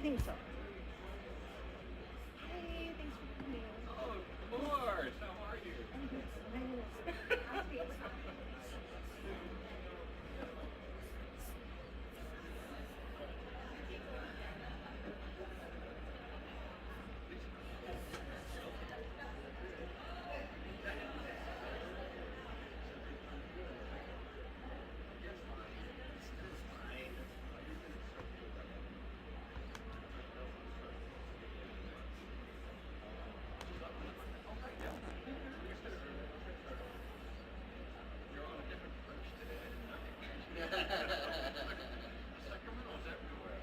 think so. Hey, thanks for coming. Oh, of course. How are you? You're on a different perch today. I didn't know. Sacramento's everywhere.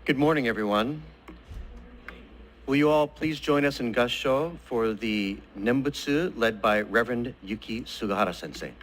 Good morning, everyone. Will you all please join us in Gassho for the Nembutsu led by Reverend Yuki Sugahara Sensei.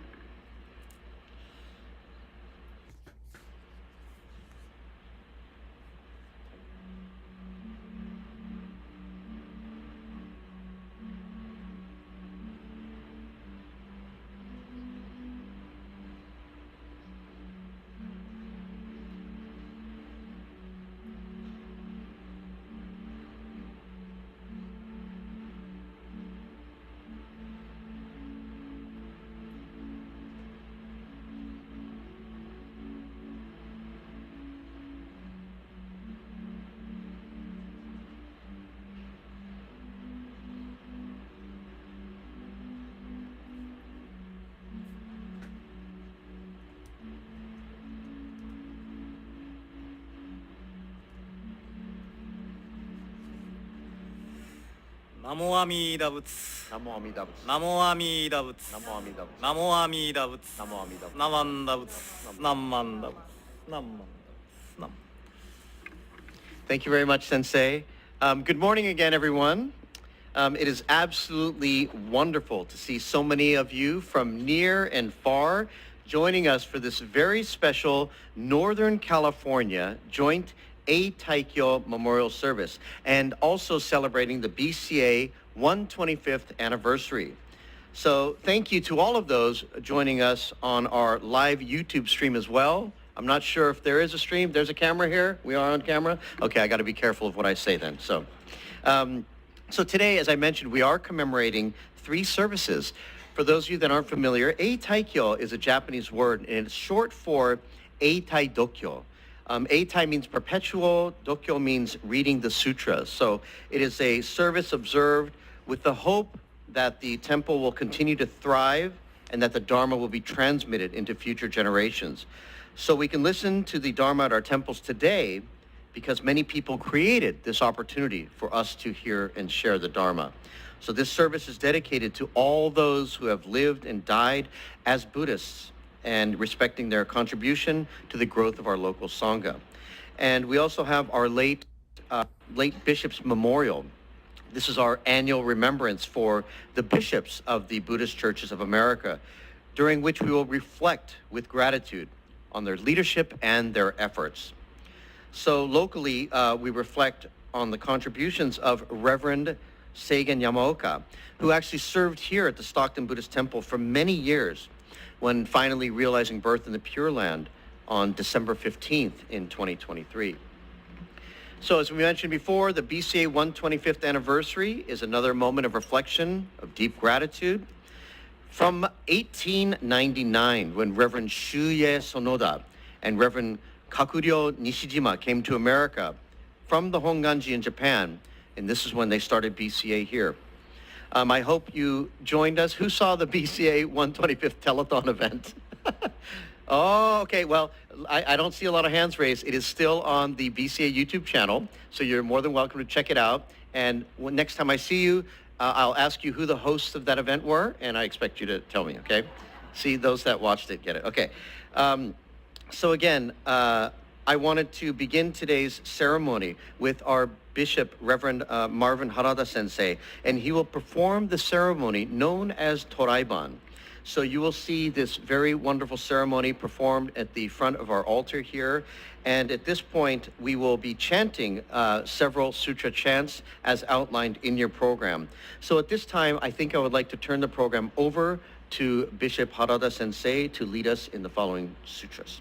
Namo Amida Butsu. Namo Amida Butsu. Namo Amida Butsu. Namo Amida Butsu. Namo Amida Butsu. Namo Amida Butsu. Namanda Butsu. Namanda Butsu. Namanda Butsu. Nam. Thank you very much, Sensei. Good morning again, everyone. It is absolutely wonderful to see so many of you from near and far joining us for this very special Northern California joint eitaikyo memorial service, and also celebrating the BCA 125th anniversary. So thank you to all of those joining us on our live YouTube stream as well. I'm not sure if there is a stream. There's a camera here. We are on camera. Okay, I got to be careful of what I say then. So today, as I mentioned, we are commemorating 3 services. For those of you that aren't familiar, eitaikyo is a Japanese word, and it's short for eitaidokyo. Eitai means perpetual, dokyo means reading the sutras. So it is a service observed with the hope that the temple will continue to thrive and that the Dharma will be transmitted into future generations. So we can listen to the Dharma at our temples today because many people created this opportunity for us to hear and share the Dharma. So this service is dedicated to all those who have lived and died as Buddhists and respecting their contribution to the growth of our local Sangha. And we also have our late bishop's memorial. This is our annual remembrance for the bishops of the Buddhist churches of America, during which we will reflect with gratitude on their leadership and their efforts. So locally, we reflect on the contributions of Reverend Seigen Yamaoka, who actually served here at the Stockton Buddhist Temple for many years, when finally realizing birth in the Pure Land on December 15th in 2023. So as we mentioned before, the BCA 125th anniversary is another moment of reflection, of deep gratitude. From 1899, when Reverend Shuye Sonoda and Reverend Kakuryo Nishijima came to America from the Honganji in Japan, and this is when they started BCA here. I hope you joined us. Who saw the BCA 125th telethon event? Oh, okay. Well, I don't see a lot of hands raised. It is still on the BCA YouTube channel, so you're more than welcome to check it out. And next time I see you, I'll ask you who the hosts of that event were, and I expect you to tell me, okay? See, those that watched it get it. Okay. So again, I wanted to begin today's ceremony with our Bishop, Reverend Marvin Harada Sensei, and he will perform the ceremony known as Toraiban. So you will see this very wonderful ceremony performed at the front of our altar here. And at this point, we will be chanting several sutra chants as outlined in your program. So at this time, I think I would like to turn the program over to Bishop Harada Sensei to lead us in the following sutras.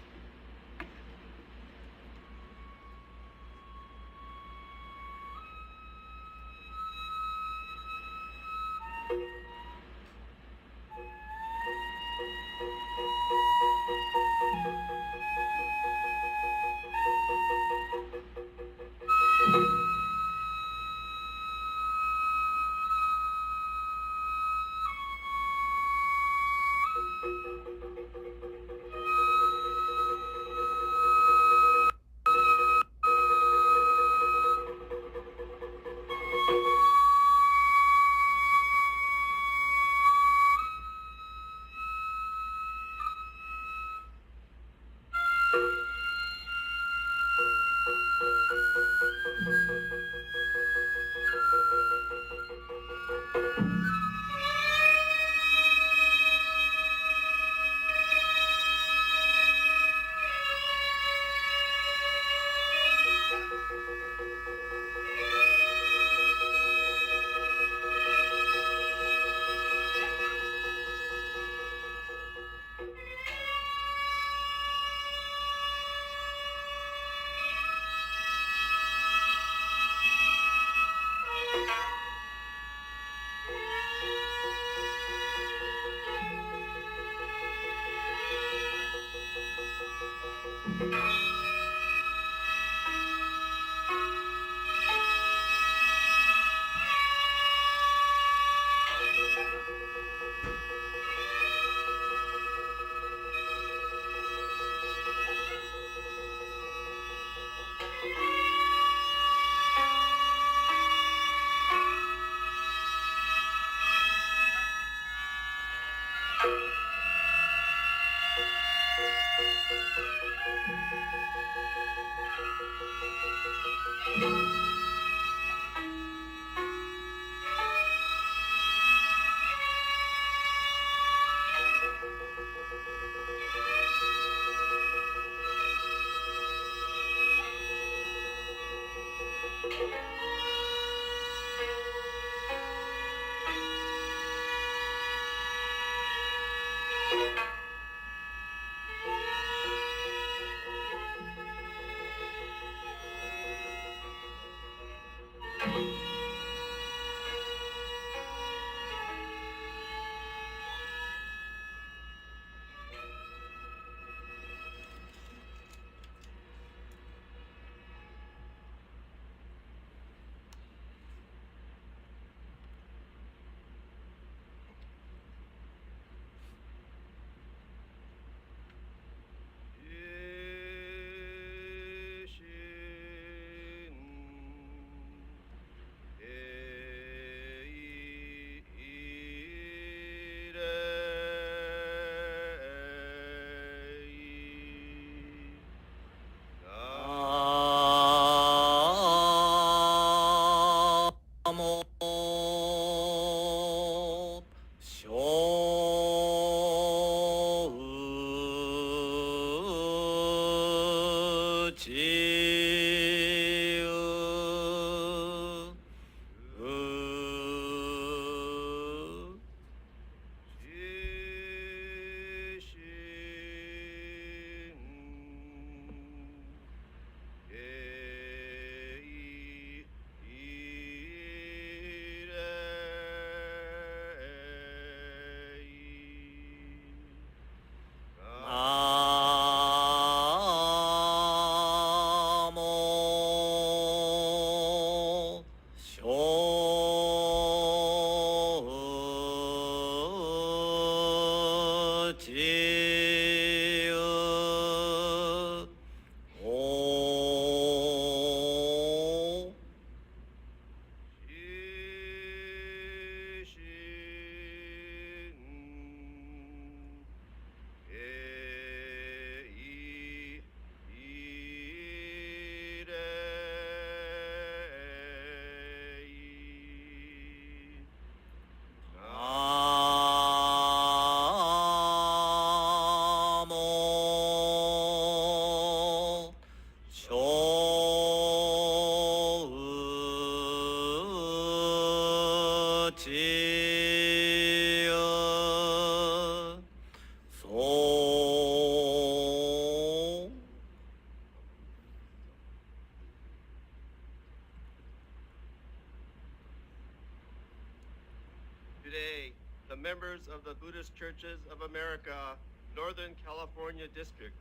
Today, the members of the Buddhist Churches of America, Northern California District,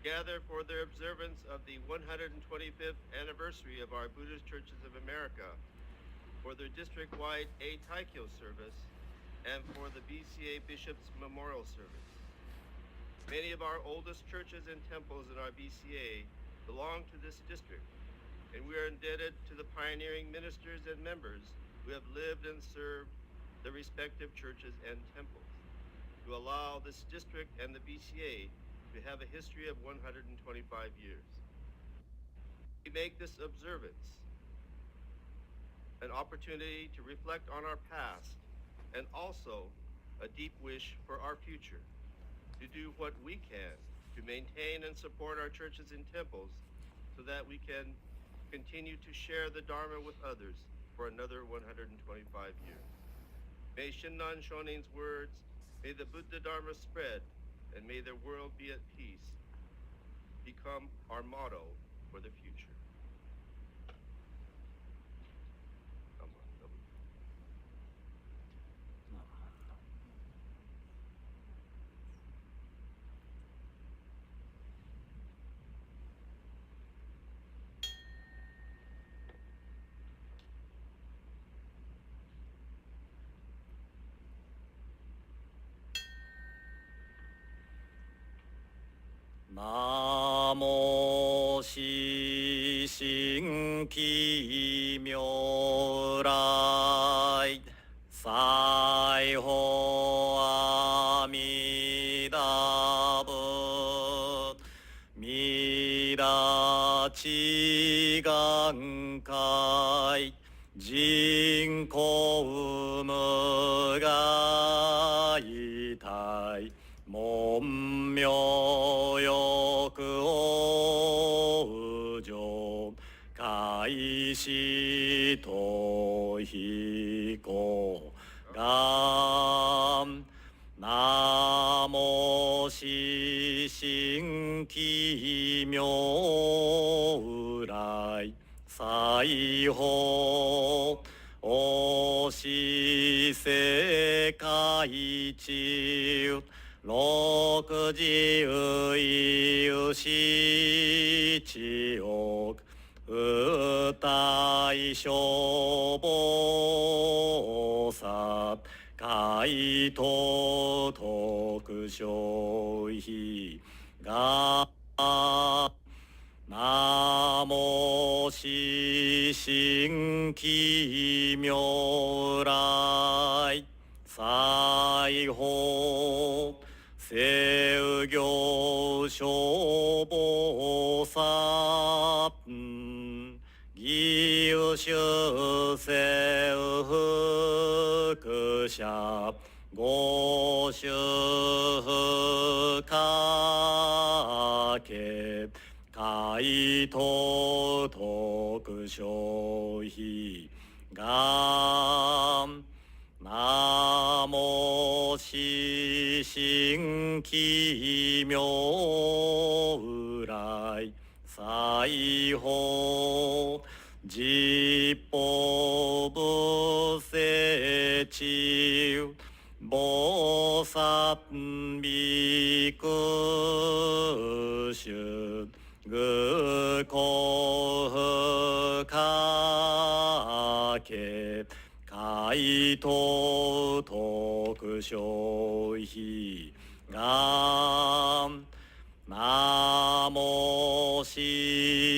gather for their observance of the 125th anniversary of our Buddhist Churches of America, for their district-wide eitaikyo service, and for the BCA Bishop's Memorial Service. Many of our oldest churches and temples in our BCA belong to this district, and we are indebted to the pioneering ministers and members who have lived and served the respective churches and temples to allow this district and the BCA to have a history of 125 years. We make this observance an opportunity to reflect on our past and also a deep wish for our future, to do what we can to maintain and support our churches and temples so that we can continue to share the Dharma with others for another 125 years. May Shinran Shonin's words, may the Buddha Dharma spread, and may the world be at peace, become our motto for the future. Come on, double. ナモ四神奇妙来西方阿弥陀仏弥陀八眼界人公無がいたい門名欲往生開始と飛行願ナモ四神奇妙来西方おし世界中六十有七億不大消防殺怪盗特消費がナモ四神奇妙来西方聖行消防殺義勇修正福者五種不可け怪盗特消費願ナモ四神奇妙来西方実法仏世中菩薩美空主愚行不可け怪盗特消費願ナモ四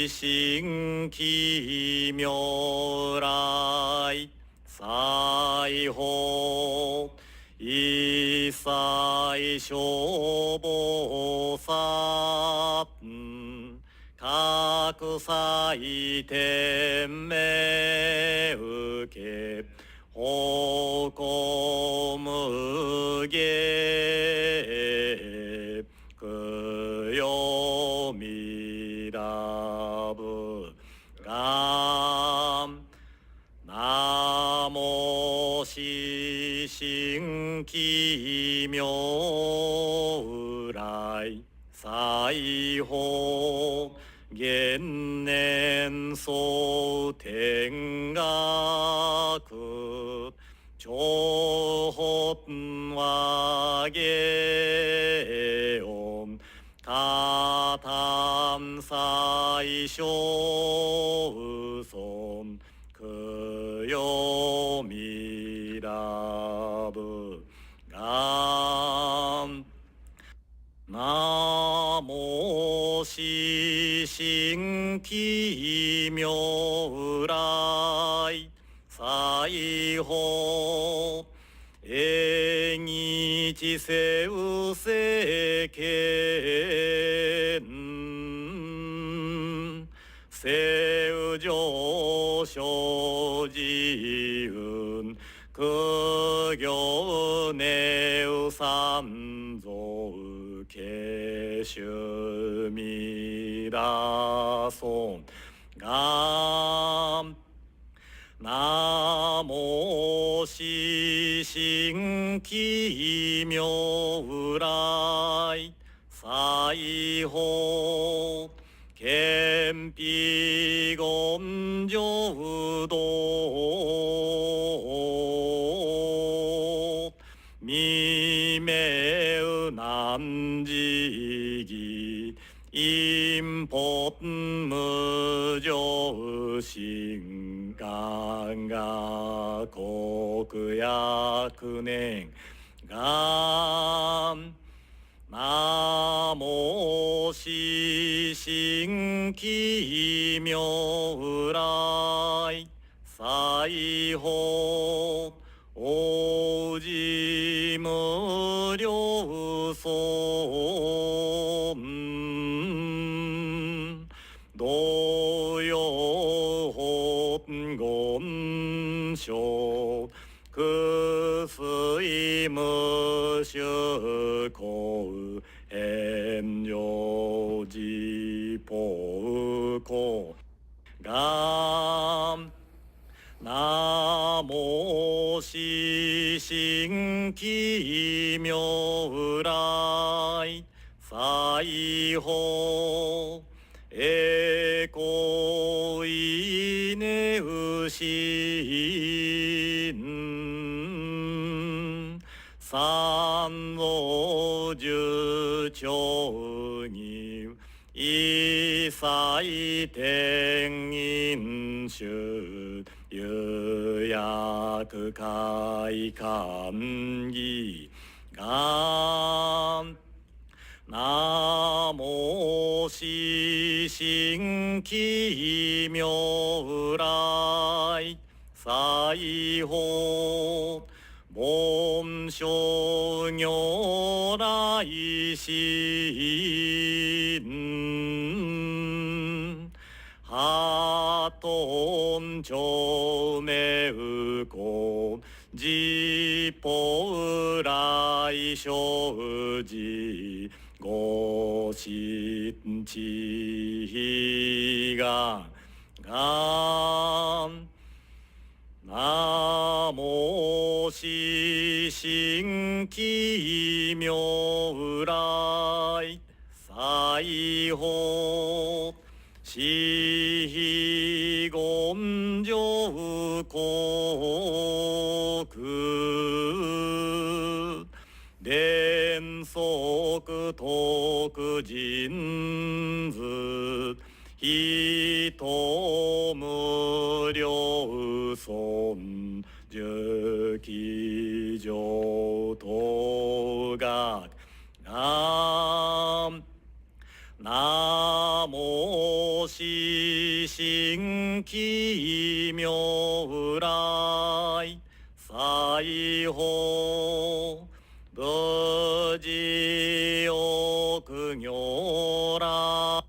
神奇妙来西方一切消防殺各祭天命受け奉公無下供養弥陀仏願ナモ四神奇妙来西方元年総天学長本和下音加丹最小尊供養弥陀仏願ナモ四神奇妙来西方永日世世間世上生自運苦行ネウ三蔵慶主弥陀尊願ナモ四神奇妙来西方賢辟言上道未明難事義陰発無常心願が国約年願ナモ四神奇妙来西方王子無量尊道一歩こが南無四神奇妙来西方栄光いねうしん三の十長に一切天因衆有薬開官義願南無四神奇妙来西方凡所如来心ハトンチョメウコジポウライショウジゴシンチヒガガンナモシシンキ妙来西方四非言上国伝則徳人図人無量尊十騎上等学願南無四神奇妙来西方無事億如来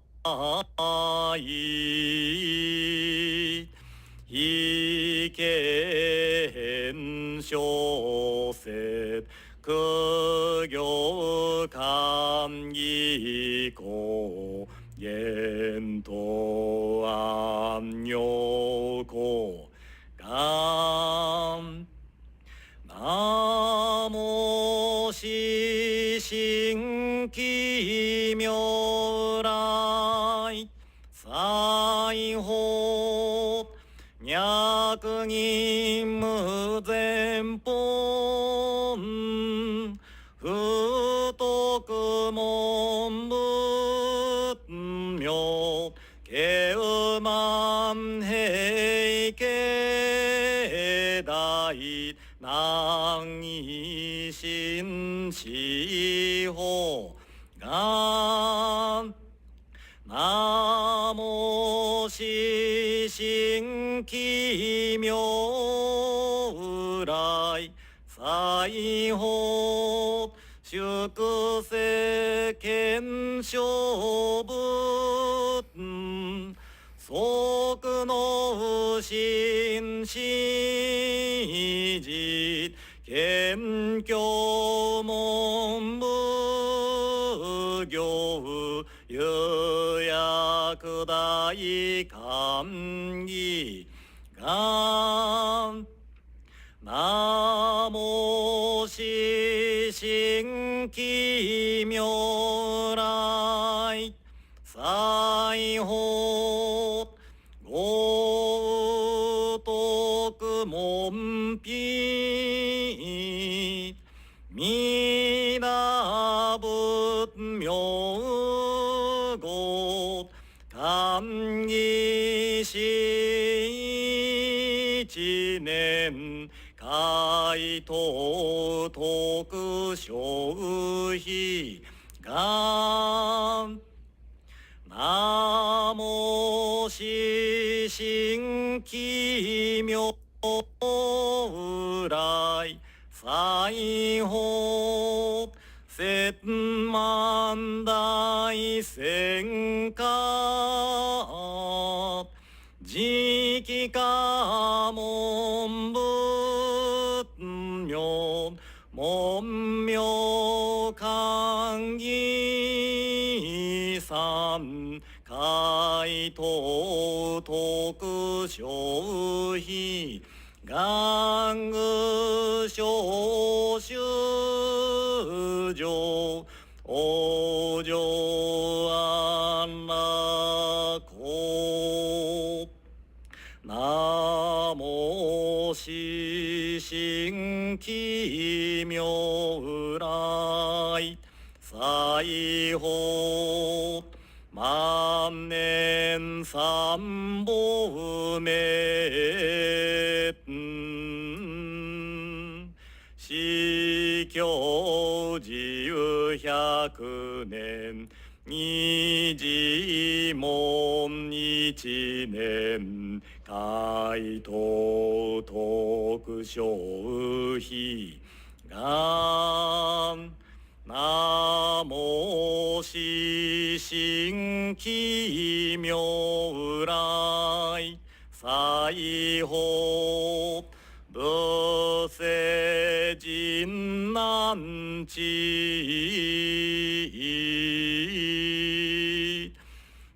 非見変小説苦行官義公言と安養公願南無四神奇妙来西方脈銀無前本不徳門仏妙慶満平家大難異心司法願南無四神奇妙来西方宿世見性仏即の心始実謙虚門無行有薬大官義願南無四神奇妙来西方豪徳門秘皆仏妙語官義し一年海東徳小費願南無四神奇妙来西方摂万大戦果時期家門仏妙門妙官義三怪盗特小費玩具小衆上往生安楽公南無四神奇妙来西方万年三宝滅死教自由百年二次門一年怪盗特小費願南無四神奇妙来西方仏世人難知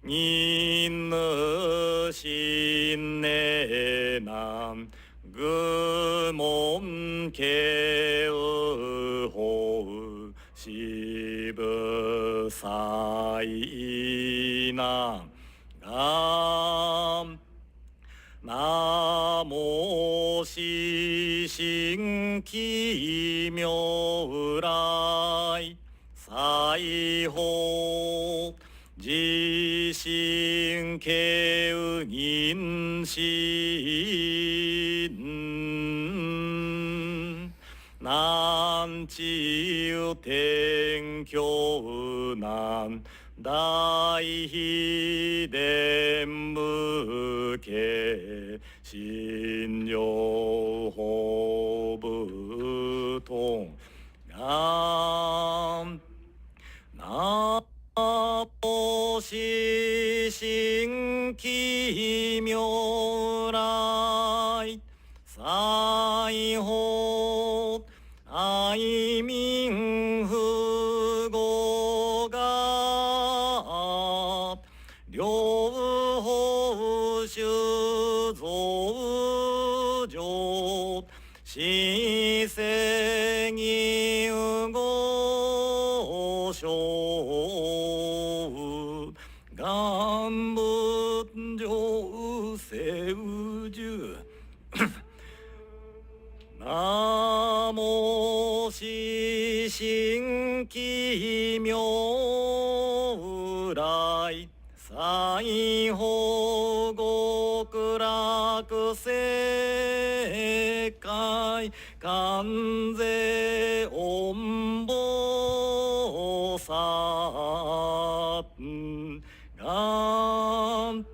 人ぬ心寧難愚問敬う法四部災難願南無四神奇妙来西方自心敬う人心難知有天教難大秘伝無形信用法不同願南無四神奇妙来西方愛民富豪が両方修造上死世義五章願仏上世宇宙南無四神奇妙来西方極楽世界観世音菩薩願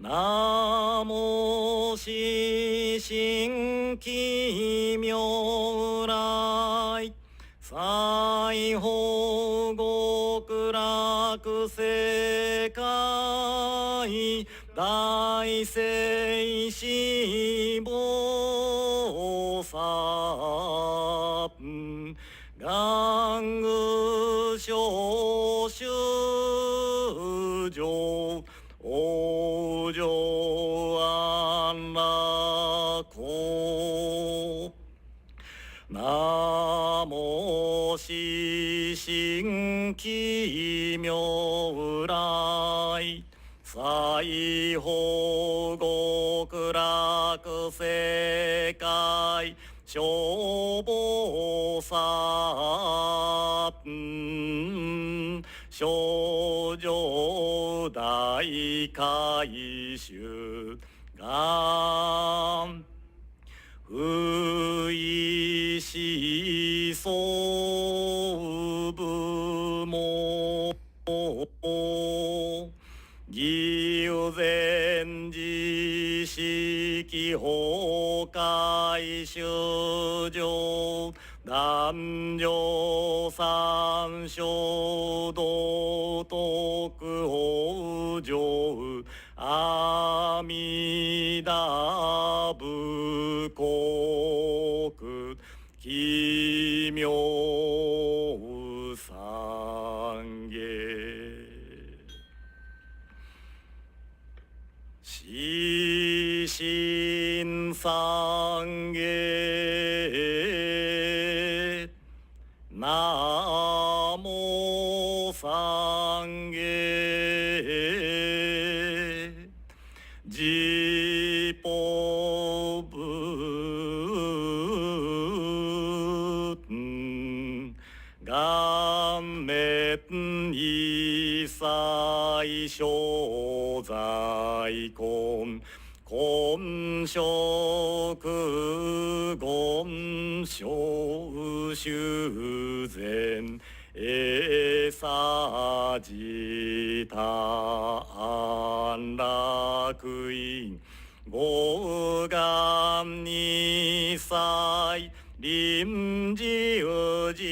南無四神奇妙来西方極楽世界大聖子菩薩願具小衆上往生安楽公南無四神奇妙来西方極楽世界小菩薩少女大海衆願不意思想部門義有前自式法界修上男女三小道徳往生阿弥陀仏国奇妙三芸地震三芸ナモ三芸ジポブン顔面異彩小在根根色言小修善エサジタ安楽院五願二祭臨時宇治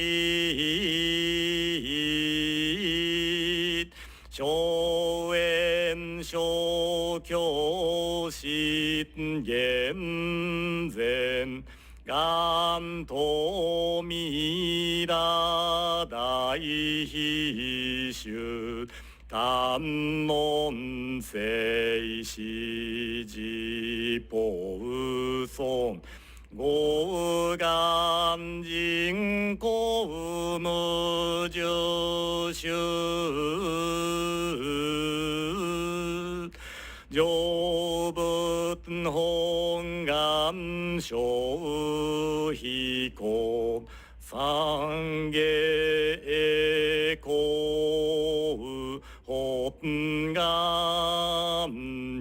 荘園小教室厳然願とみだ大必修観音聖子寺法尊五願人公無住修成仏本願小飛行三芸公本願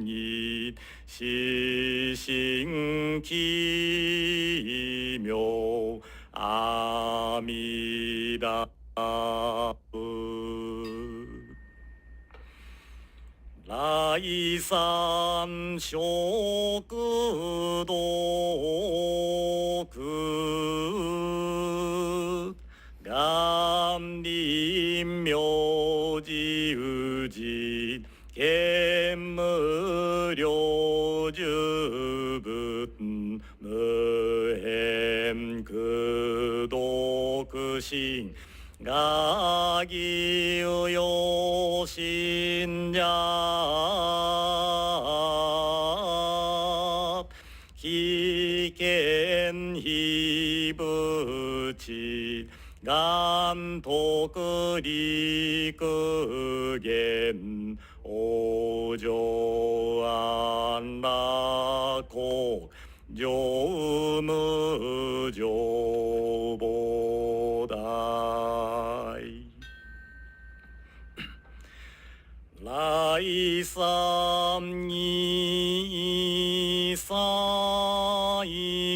に四神奇妙阿弥陀来山食道苦願臨明寺宇治見無量寿仏無変苦毒心が義有信者危険非仏地願徳陸言往生安楽国上無上菩提来山に細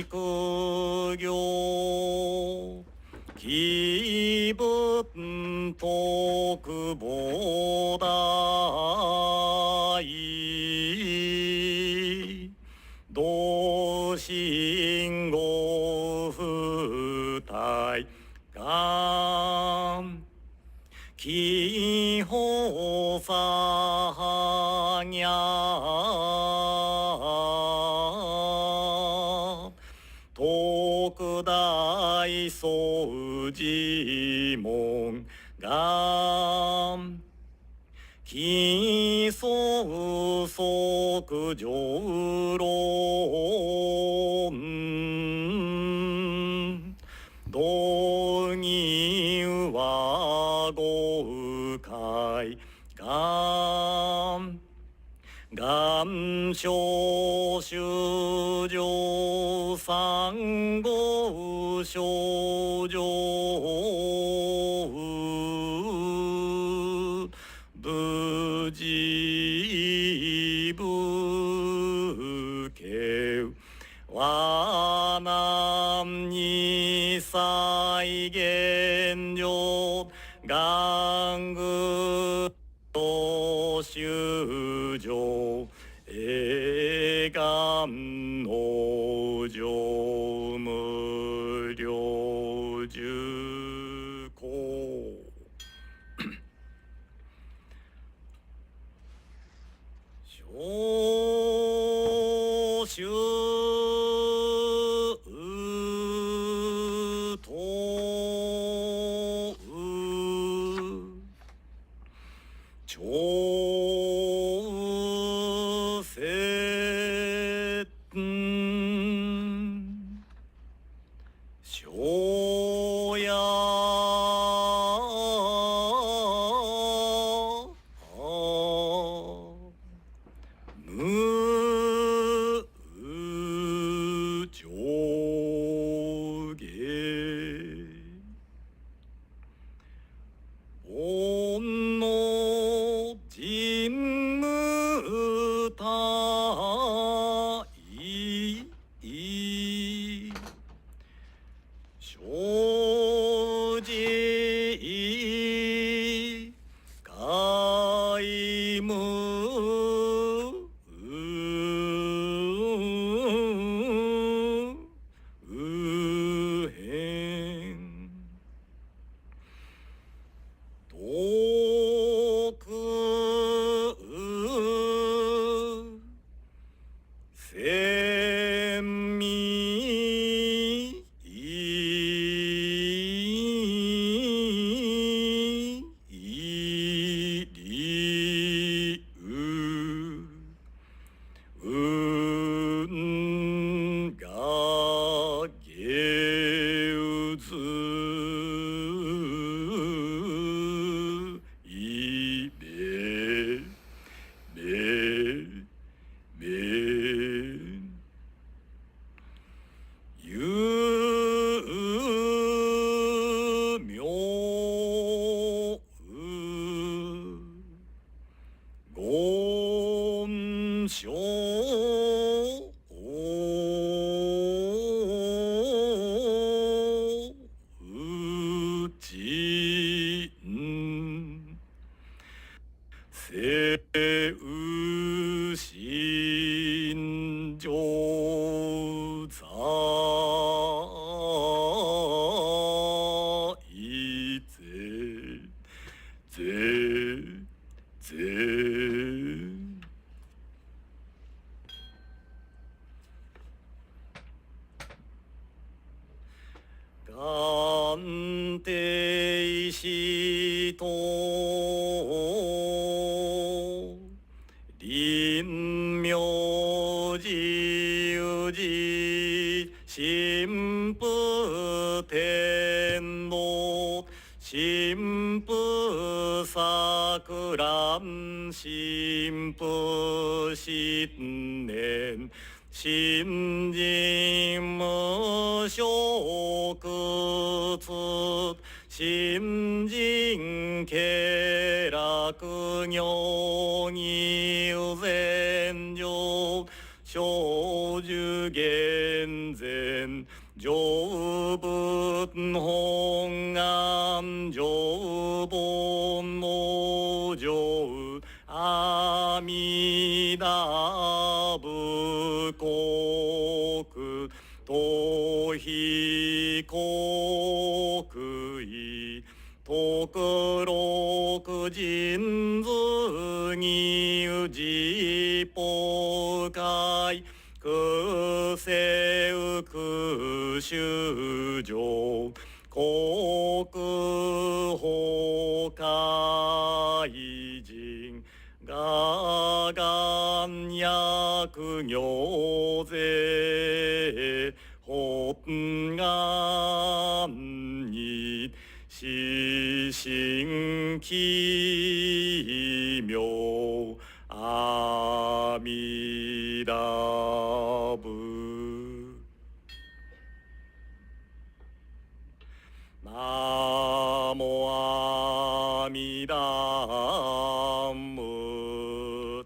苦行気分徳菩提同心合不体願気法さにゃ特大総寺門願基礎即上論道義はご迂回願願書修上三号症状無事無形和南に再現上願具と修上永願の上無量寿功小修と調整上下煩悩人無体生じ皆無無変徳千味理運が芸術いべべべ有名言正人世有心上在ぜ眼底しと臨明寺氏神父天皇神父桜神父新年新人無所屈新人慶楽行義前上小寿厳然上文本願上本能上阿弥陀仏国逃避国威徳六人図義自法界空世空修上国法界人我願薬行税本願に死神奇妙阿弥陀仏ナモ阿弥陀仏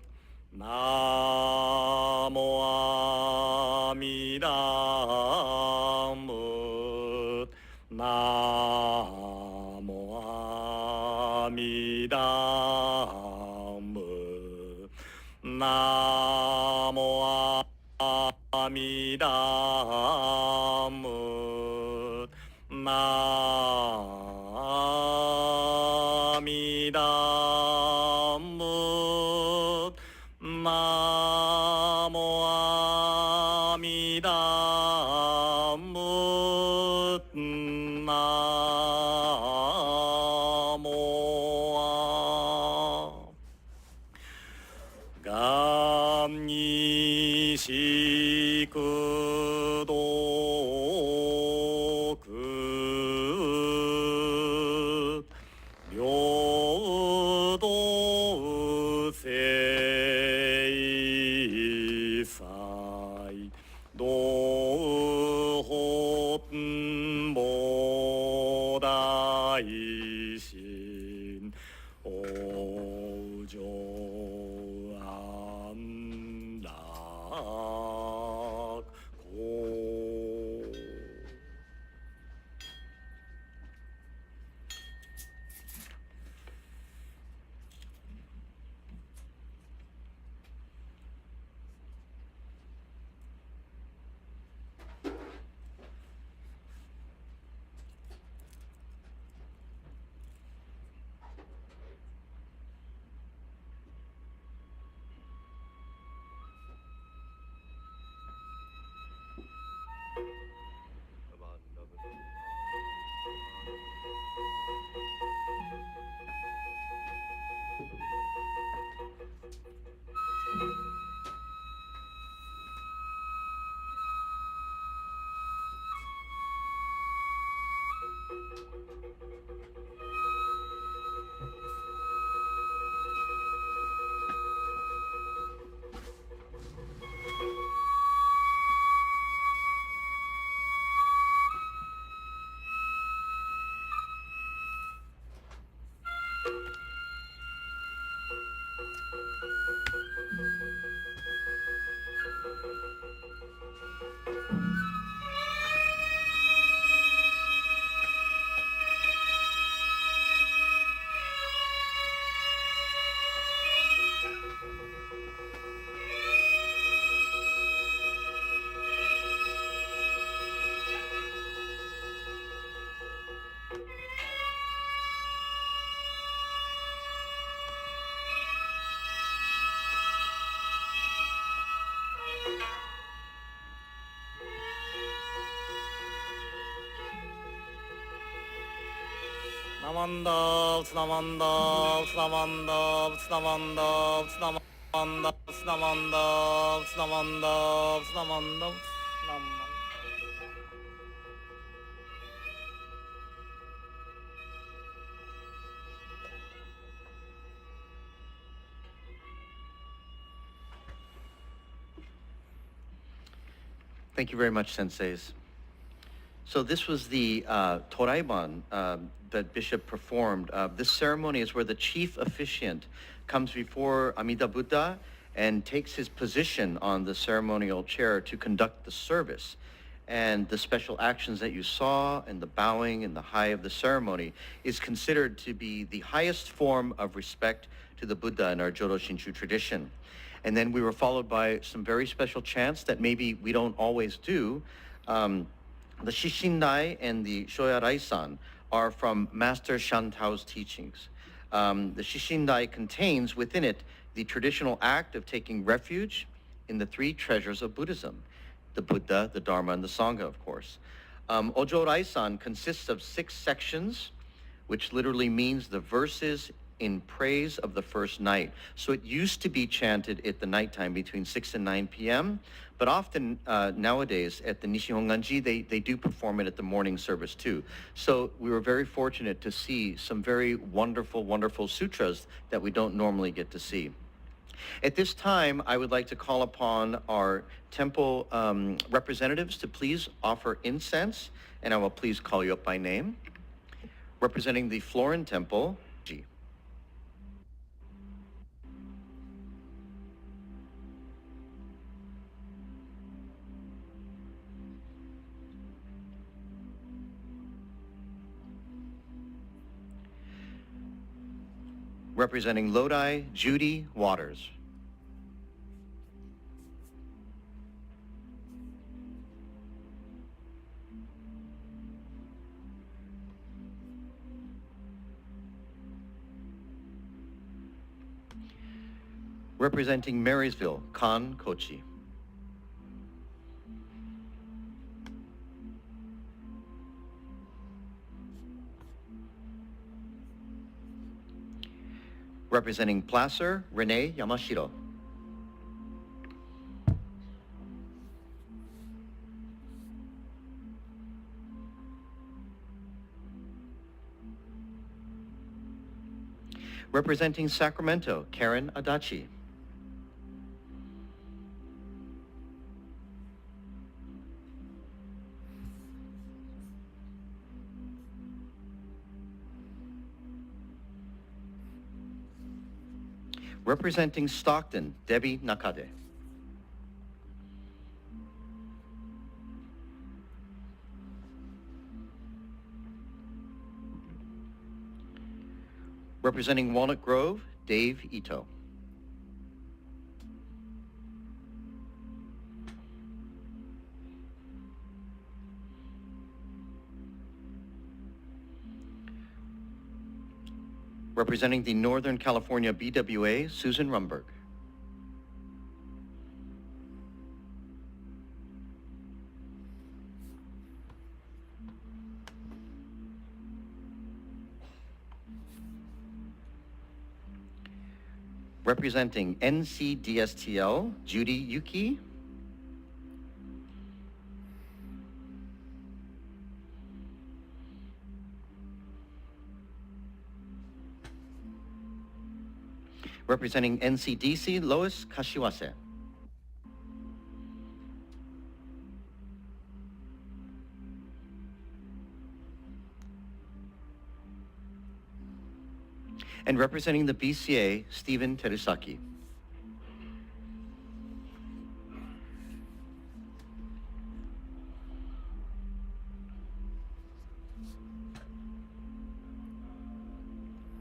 ナモ阿弥陀仏ナモ阿弥陀仏ナモ阿弥陀仏ナ阿弥陀仏ナモ阿弥陀仏ナモ願にしくど平等性 Namanda, Namanda, Namanda, Namanda, Namanda, Namanda, Namanda, Namanda, Namanda. Thank you very much, senseis. So this was the Toraiban that Bishop performed. This ceremony is where the chief officiant comes before Amida Buddha and takes his position on the ceremonial chair to conduct the service. And the special actions that you saw and the bowing and the high of the ceremony is considered to be the highest form of respect to the Buddha in our Jodo Shinshu tradition. And then we were followed by some very special chants that maybe we don't always do. The Shishindai and the Shoya Raisan are from Master Shantao's teachings. The Shishindai contains within it the traditional act of taking refuge in the three treasures of Buddhism, the Buddha, the Dharma, and the Sangha, of course. Ojo Raisan consists of 6 sections, which literally means the verses in praise of the first night. So it used to be chanted at the nighttime between 6 and 9 p.m., but often nowadays at the Nishihonganji, they do perform it at the morning service too. So we were very fortunate to see some very wonderful, wonderful sutras that we don't normally get to see. At this time, I would like to call upon our temple representatives to please offer incense, and I will please call you up by name. Representing the Florin Temple, G. Representing Lodi, Judy Waters. Representing Marysville, Khan Kochi. Representing Placer, Renee Yamashiro. Representing Sacramento, Karen Adachi. Representing Stockton, Debbie Nakade. Representing Walnut Grove, Dave Ito. Representing the Northern California BWA, Susan Rumberg. Representing NCDSTL, Judy Yuki. Representing NCDC, Lois Kashiwase. And representing the BCA, Stephen Terusaki.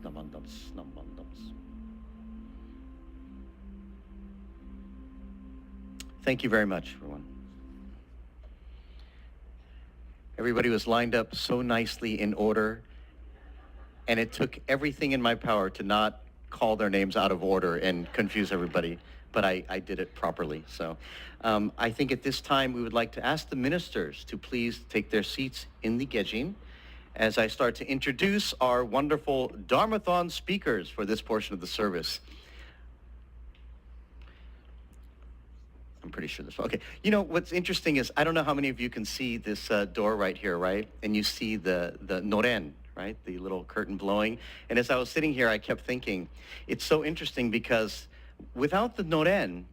Namandams, namandams. Thank you very much, everyone. Everybody was lined up so nicely in order, and it took everything in my power to not call their names out of order and confuse everybody, but I did it properly. So I think at this time we would like to ask the ministers to please take their seats in the Gejin, as I start to introduce our wonderful Dharmathon speakers for this portion of the service. I'm pretty sure this. Okay. You know, what's interesting is I don't know how many of you can see this door right here, right? And you see the noren, right? The little curtain blowing. And as I was sitting here, I kept thinking, it's so interesting because without the noren,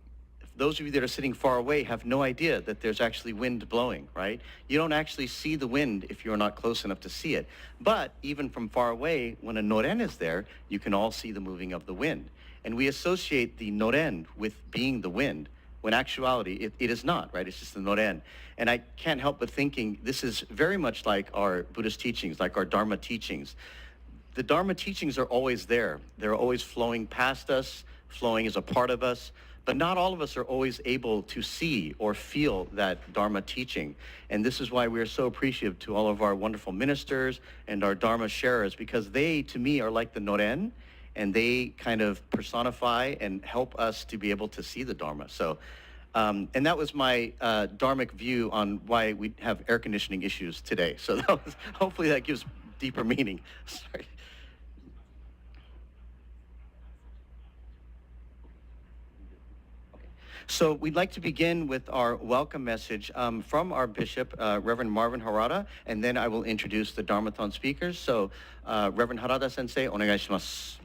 those of you that are sitting far away have no idea that there's actually wind blowing, right? You don't actually see the wind if you're not close enough to see it. But even from far away, when a noren is there, you can all see the moving of the wind. And we associate the noren with being the wind, when actuality, it is not, right? It's just the noren. And I can't help but thinking this is very much like our Buddhist teachings, like our Dharma teachings. The Dharma teachings are always there. They're always flowing past us, flowing as a part of us, but not all of us are always able to see or feel that Dharma teaching. And this is why we are so appreciative to all of our wonderful ministers and our Dharma sharers, because they, to me, are like the noren, and they kind of personify and help us to be able to see the Dharma. So, and that was my Dharmic view on why we have air conditioning issues today. So hopefully that gives deeper meaning. Sorry. So we'd like to begin with our welcome message from our bishop, Reverend Marvin Harada, and then I will introduce the Dharmathon speakers. So Reverend Harada Sensei, onegai shimasu.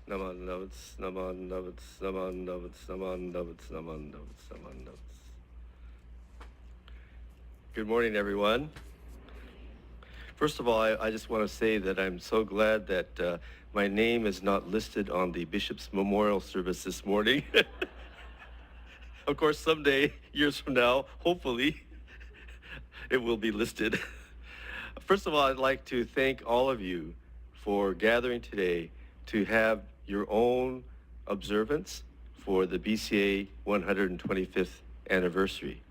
Naman notes, naman notes, naman notes, naman notes, naman notes, naman notes. Good morning, everyone. First of all, I just want to say that I'm so glad that my name is not listed on the Bishop's Memorial Service this morning. Of course, someday, years from now, hopefully, it will be listed. First of all, I'd like to thank all of you for gathering today to have your own observance for the BCA 125th anniversary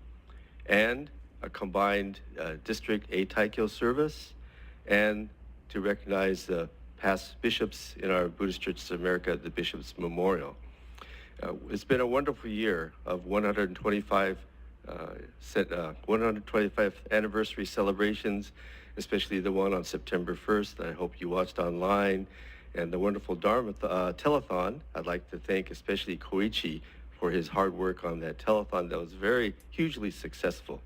and a combined district eitaikyo service, and to recognize the past bishops in our Buddhist Churches of America, the Bishop's Memorial. It's been a wonderful year of 125th anniversary celebrations, especially the one on September 1st that I hope you watched online, and the wonderful Dharma telethon. I'd like to thank especially Koichi for his hard work on that telethon that was very hugely successful.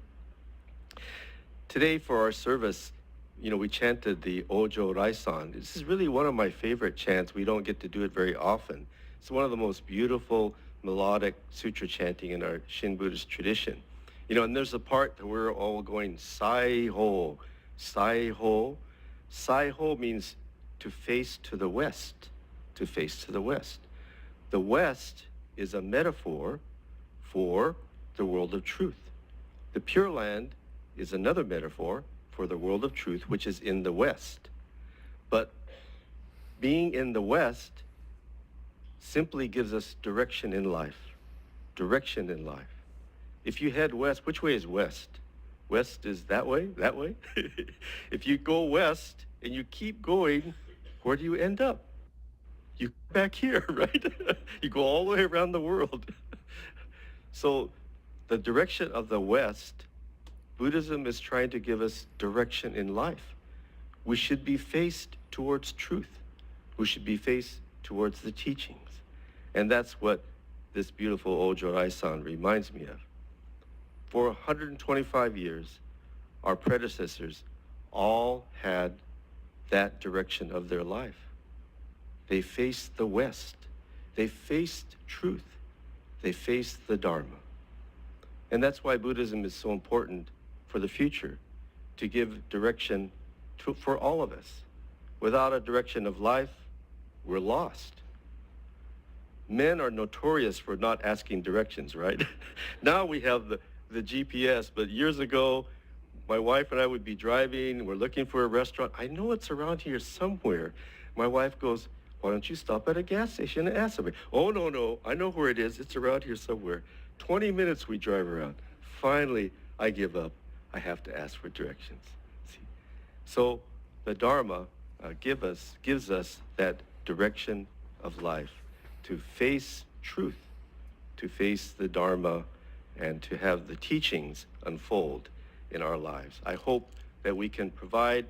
Today for our service, we chanted the Ojo Raisan. This is really one of my favorite chants. We don't get to do it very often. It's one of the most beautiful melodic sutra chanting in our Shin Buddhist tradition. And there's a part that we're all going Sai-ho, Sai-ho. Sai-ho means to face to the west, to face to the west. The west is a metaphor for the world of truth. The Pure Land is another metaphor for the world of truth, which is in the west. But being in the west simply gives us direction in life. Direction in life. If you head west, which way is west? West is that way, that way. If you go west and you keep going, where do you end up? You come back here, right? You go all the way around the world. So the direction of the West, Buddhism is trying to give us direction in life. We should be faced towards truth. We should be faced towards the teachings. And that's what this beautiful Ojo Raisan reminds me of. For 125 years, our predecessors all had that direction of their life. They faced the West. They faced truth. They faced the Dharma. And that's why Buddhism is so important for the future, to give direction for all of us. Without a direction of life, we're lost. Men are notorious for not asking directions, right? Now we have the GPS, but years ago, my wife and I would be driving, we're looking for a restaurant. I know it's around here somewhere. My wife goes, Why don't you stop at a gas station and ask somebody? Oh, no, I know where it is. It's around here somewhere. 20 minutes we drive around. Finally, I give up. I have to ask for directions. See? So the Dharma gives us that direction of life to face truth, to face the Dharma, and to have the teachings unfold in our lives. I hope that we can provide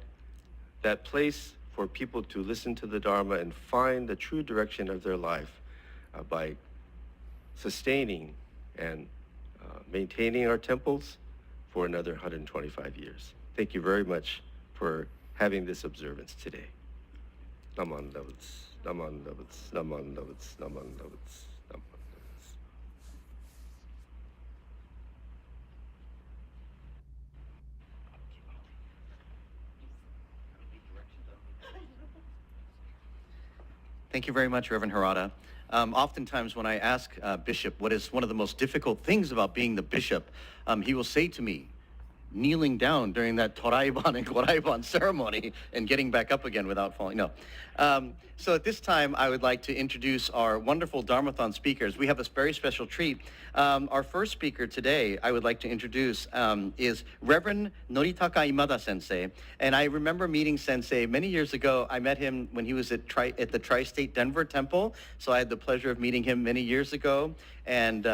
that place for people to listen to the Dharma and find the true direction of their life by sustaining and maintaining our temples for another 125 years. Thank you very much for having this observance today. Naman Lavats, Naman Lavats, Naman Lavats, Naman Lavats, Naman Lavats. Thank you very much, Reverend Harada. Oftentimes when I ask Bishop what is one of the most difficult things about being the bishop, he will say to me, kneeling down during that Toraiban and Koraiban ceremony and getting back up again without falling. No. So at this time, I would like to introduce our wonderful Dharmathon speakers. We have a very special treat. Our first speaker today, I would like to introduce, is Reverend Noritaka Imada Sensei. And I remember meeting Sensei many years ago. I met him when he was at the Tri-State Denver Temple. So I had the pleasure of meeting him many years ago. And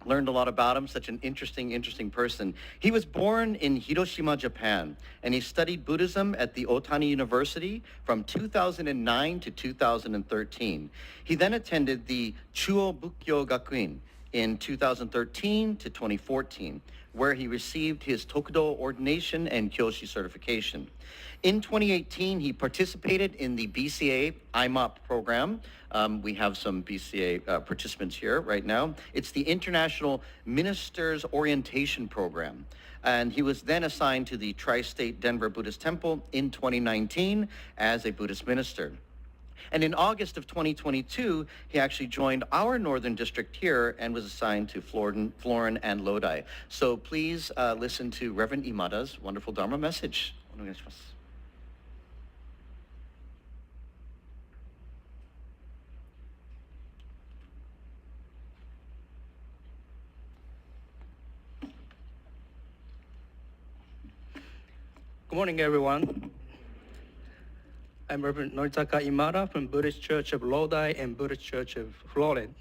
learned a lot about him, such an interesting person. He was born in Hiroshima, Japan, and he studied Buddhism at the Otani University from 2009 to 2013. He then attended the Chuo Bukkyo Gakuin in 2013 to 2014, where he received his Tokudo ordination and Kyoshi certification. In 2018, he participated in the BCA IMOP program. We have some BCA participants here right now. It's the International Ministers Orientation Program. And he was then assigned to the Tri-State Denver Buddhist Temple in 2019 as a Buddhist minister. And in August of 2022, he actually joined our Northern District here and was assigned to Florin and Lodi. So please listen to Reverend Imada's wonderful Dharma message. Good morning, everyone. I'm Reverend Noritaka Imada from Buddhist Church of Lodi and Buddhist Church of Florin.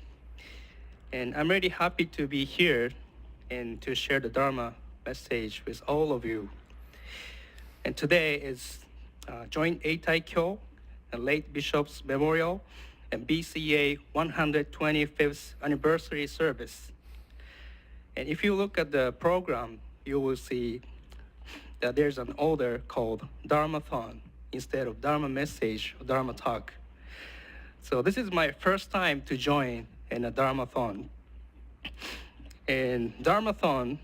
And I'm really happy to be here and to share the Dharma message with all of you. And today is joint eitaikyo, a late bishop's memorial, and BCA 125th anniversary service. And if you look at the program, you will see that there's an order called Dharmathon instead of Dharma message or Dharma talk. So this is my first time to join in a Dharmathon. And Dharmathon,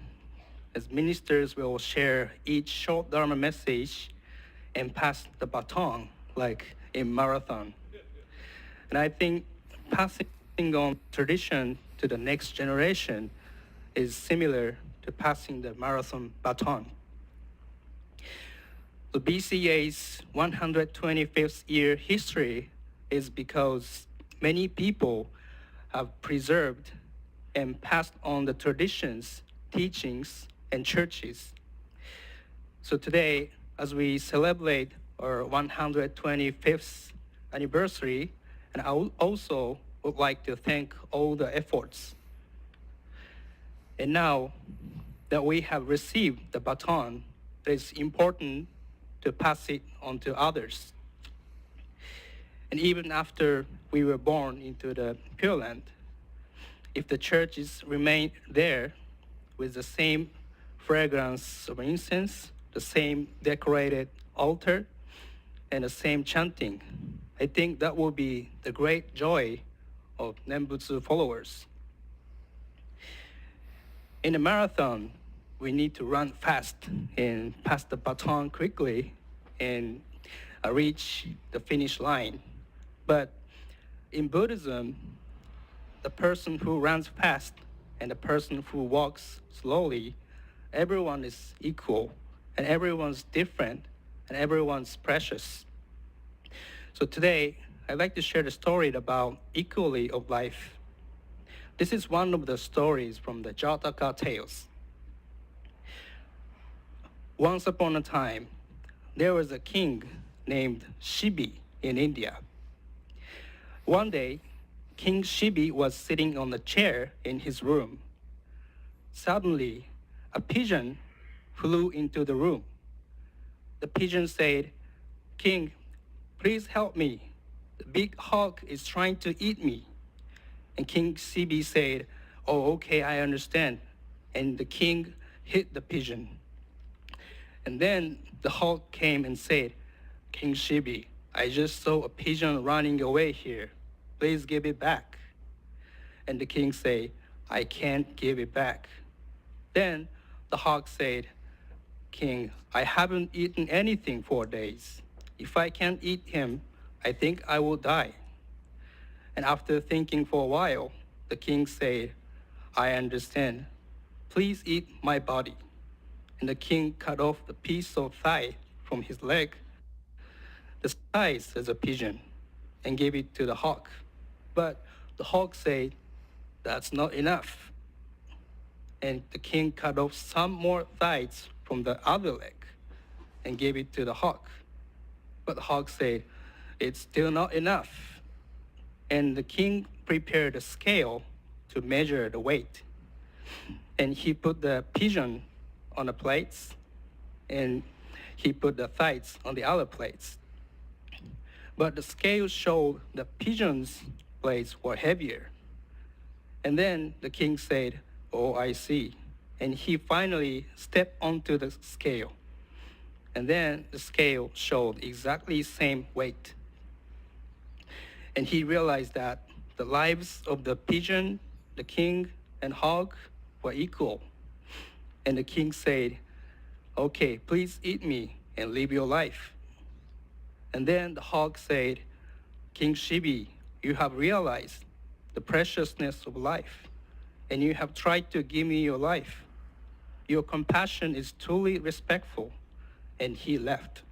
as ministers will share each short Dharma message and pass the baton like in marathon. And I think passing on tradition to the next generation is similar to passing the marathon baton. The BCA's 125th year history is because many people have preserved and passed on the traditions, teachings, and churches. So today, as we celebrate our 125th anniversary, and I also would like to thank all the efforts. And now that we have received the baton, it is important to pass it on to others. And even after we were born into the Pure Land, if the churches remain there with the same fragrance of incense, the same decorated altar, and the same chanting, I think that will be the great joy of Nembutsu followers. In a marathon, we need to run fast and pass the baton quickly and reach the finish line. But in Buddhism, the person who runs fast and the person who walks slowly, everyone is equal and everyone's different and everyone's precious. So today, I'd like to share the story about equality of life. This is one of the stories from the Jataka tales. Once upon a time, there was a king named Shibi in India. One day, King Shibi was sitting on a chair in his room. Suddenly, a pigeon flew into the room. The pigeon said, "King, please help me. The big hawk is trying to eat me." And King Shibi said, "Oh, okay, I understand." And the king hit the pigeon. And then the hawk came and said, "King Shibi, I just saw a pigeon running away here. Please give it back." And the king said, "I can't give it back." Then the hawk said, "King, I haven't eaten anything for days. If I can't eat him, I think I will die." And after thinking for a while, the king said, "I understand. Please eat my body." And the king cut off the piece of thigh from his leg, the size as a pigeon, and gave it to the hawk. But the hawk said, "That's not enough." And the king cut off some more thighs from the other leg and gave it to the hawk. But the hawk said, "It's still not enough." And the king prepared a scale to measure the weight. And he put the pigeon on the plates, and he put the thighs on the other plates. But the scale showed the pigeon's plates were heavier. And then the king said, "Oh, I see." And he finally stepped onto the scale. And then the scale showed exactly the same weight. And he realized that the lives of the pigeon, the king, and hog were equal. And the king said, "Okay, please eat me and live your life." And then the hog said, "King Shibi, you have realized the preciousness of life, and you have tried to give me your life. Your compassion is truly respectful." And he left.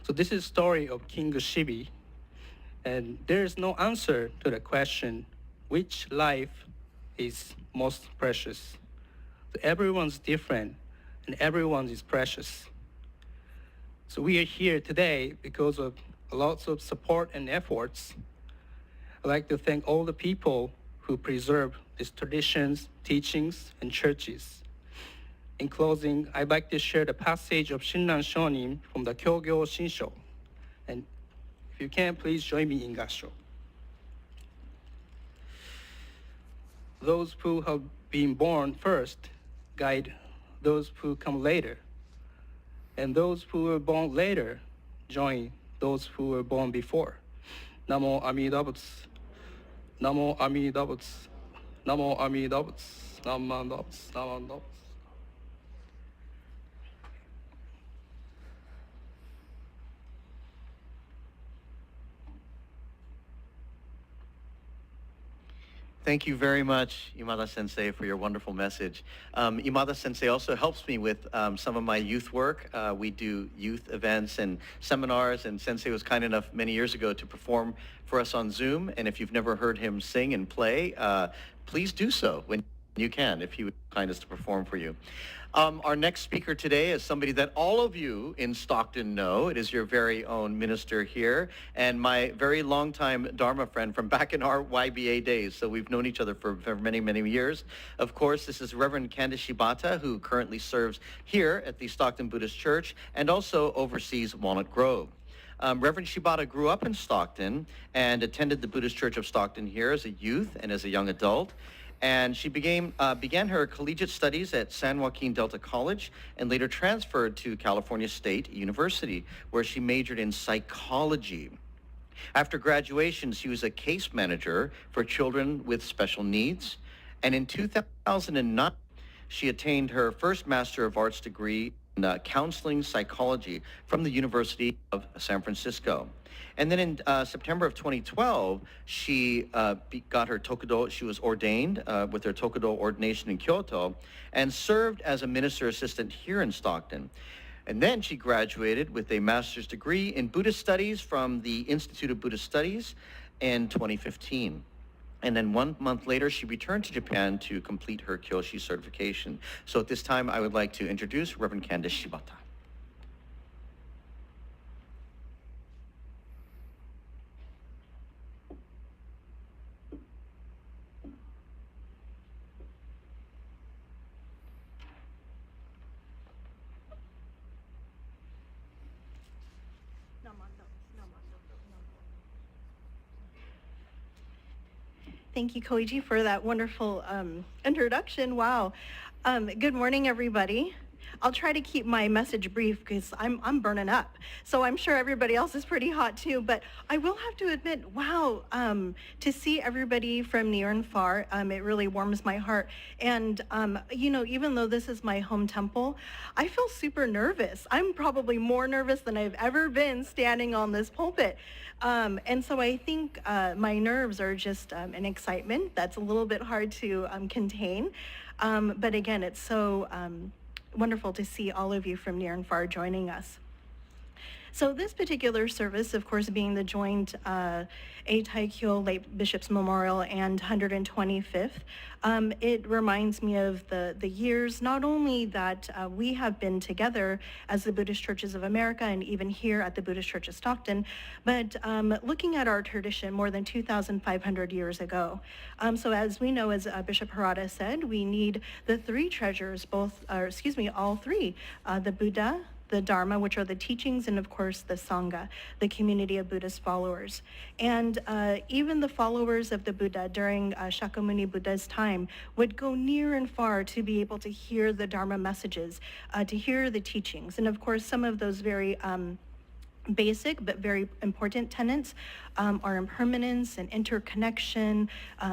So this is the story of King Shibi. And there is no answer to the question, which life is most precious? So everyone's different, and everyone is precious. So we are here today because of lots of support and efforts. I'd like to thank all the people who preserve these traditions, teachings, and churches. In closing, I'd like to share the passage of Shinran Shonin from the Kyogyo Shinsho. And if you can, please join me in Gassho. Those who have been born first guide those who come later. And those who were born later join those who were born before. Namo Amida Butsu. Namo Amida Butsu. Namo Amida Butsu. Namo Amida Butsu. Namo Amida Butsu. Thank you very much, Imada Sensei, for your wonderful message. Imada Sensei also helps me with some of my youth work. We do youth events and seminars, and Sensei was kind enough many years ago to perform for us on Zoom. And if you've never heard him sing and play, please do so when you can, if he would be kind as to perform for you. Our next speaker today is somebody that all of you in Stockton know. It is your very own minister here and my very longtime Dharma friend from back in our YBA days. So we've known each other for many, many years. Of course, this is Reverend Candace Shibata, who currently serves here at the Stockton Buddhist Church and also oversees Walnut Grove. Reverend Shibata grew up in Stockton and attended the Buddhist Church of Stockton here as a youth and as a young adult. And she began her collegiate studies at San Joaquin Delta College and later transferred to California State University, where she majored in psychology. After graduation, she was a case manager for children with special needs. And in 2009, she attained her first Master of Arts degree in counseling psychology from the University of San Francisco. And then in September of 2012, she got her Tokudo. She was ordained with her Tokudo ordination in Kyoto and served as a minister assistant here in Stockton. And then she graduated with a master's degree in Buddhist Studies from the Institute of Buddhist Studies in 2015. And then 1 month later, she returned to Japan to complete her Kyoshi certification. So at this time, I would like to introduce Reverend Candace Shibata. Thank you, Koichi, for that wonderful introduction. Wow. Good morning, everybody. I'll try to keep my message brief because I'm burning up. So I'm sure everybody else is pretty hot too, but I will have to admit, wow, to see everybody from near and far, it really warms my heart. And, you know, even though this is my home temple, I feel super nervous. I'm probably more nervous than I've ever been standing on this pulpit. And so I think my nerves are just an excitement that's a little bit hard to contain. But again, it's so wonderful to see all of you from near and far joining us. So this particular service, of course, being the joint eitaikyo Late Bishop's Memorial and 125th, it reminds me of the years, not only that we have been together as the Buddhist Churches of America and even here at the Buddhist Church of Stockton, but looking at our tradition more than 2,500 years ago. So as we know, as Bishop Harada said, we need the three treasures, all three, the Buddha, the Dharma, which are the teachings, and of course the Sangha, the community of Buddhist followers. And even the followers of the Buddha during Shakyamuni Buddha's time would go near and far to be able to hear the Dharma messages, to hear the teachings. And of course, some of those very basic but very important tenets are impermanence and interconnection,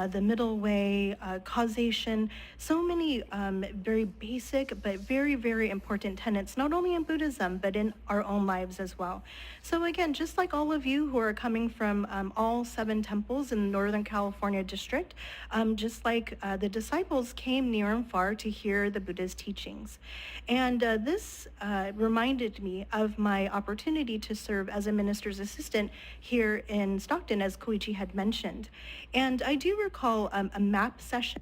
the middle way, causation, so many very basic but very, very important tenets, not only in Buddhism, but in our own lives as well. So again, just like all of you who are coming from all 7 temples in the Northern California district, just like the disciples came near and far to hear the Buddha's teachings. And this reminded me of my opportunity to serve as a minister's assistant here in Stockton, as Koichi had mentioned. And I do recall a MAP session,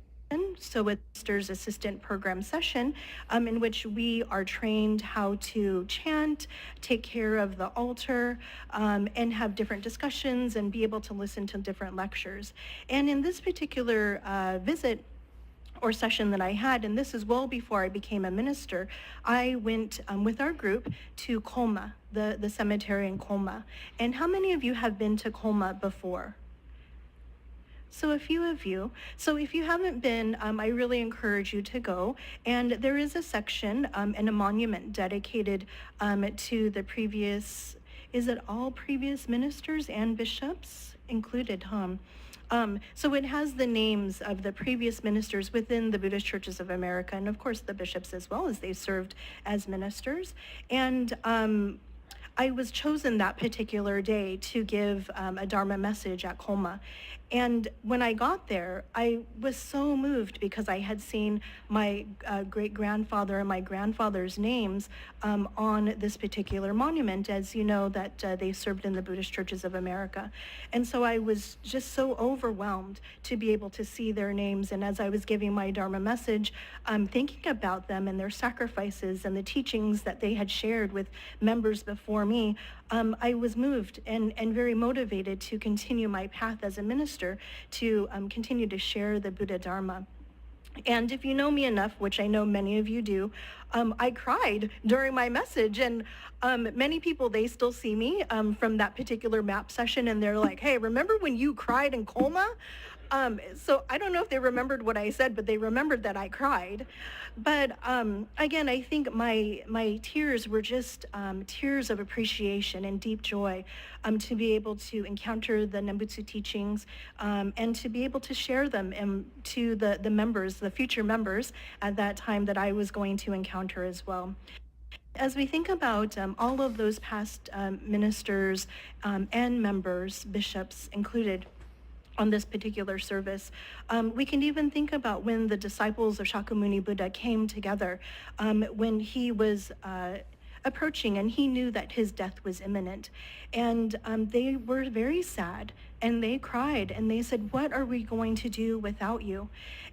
so a minister's assistant program session, in which we are trained how to chant, take care of the altar, and have different discussions and be able to listen to different lectures. And in this particular visit, or session that I had, and this is well before I became a minister, I went with our group to Colma, the cemetery in Colma. And how many of you have been to Colma before? So a few of you. So if you haven't been, I really encourage you to go. And there is a section and a monument dedicated to the previous, is it all previous ministers and bishops included, so it has the names of the previous ministers within the Buddhist Churches of America, and of course the bishops as well, as they served as ministers. And I was chosen that particular day to give a Dharma message at Colma. And when I got there, I was so moved because I had seen my great-grandfather and my grandfather's names on this particular monument, as you know, that they served in the Buddhist Churches of America. And so I was just so overwhelmed to be able to see their names. And as I was giving my Dharma message, thinking about them and their sacrifices and the teachings that they had shared with members before me, I was moved and very motivated to continue my path as a minister, to continue to share the Buddha Dharma. And if you know me enough, which I know many of you do, I cried during my message. And many people, they still see me from that particular MAP session, and they're like, hey, remember when you cried in Colma? So I don't know if they remembered what I said, but they remembered that I cried. But again, I think my tears were just tears of appreciation and deep joy to be able to encounter the Nembutsu teachings and to be able to share them to the members, the future members at that time that I was going to encounter as well. As we think about all of those past ministers and members, bishops included, on this particular service, we can even think about when the disciples of Shakyamuni Buddha came together, when he was approaching, and he knew that his death was imminent. And they were very sad, and they cried, and they said, "What are we going to do without you?"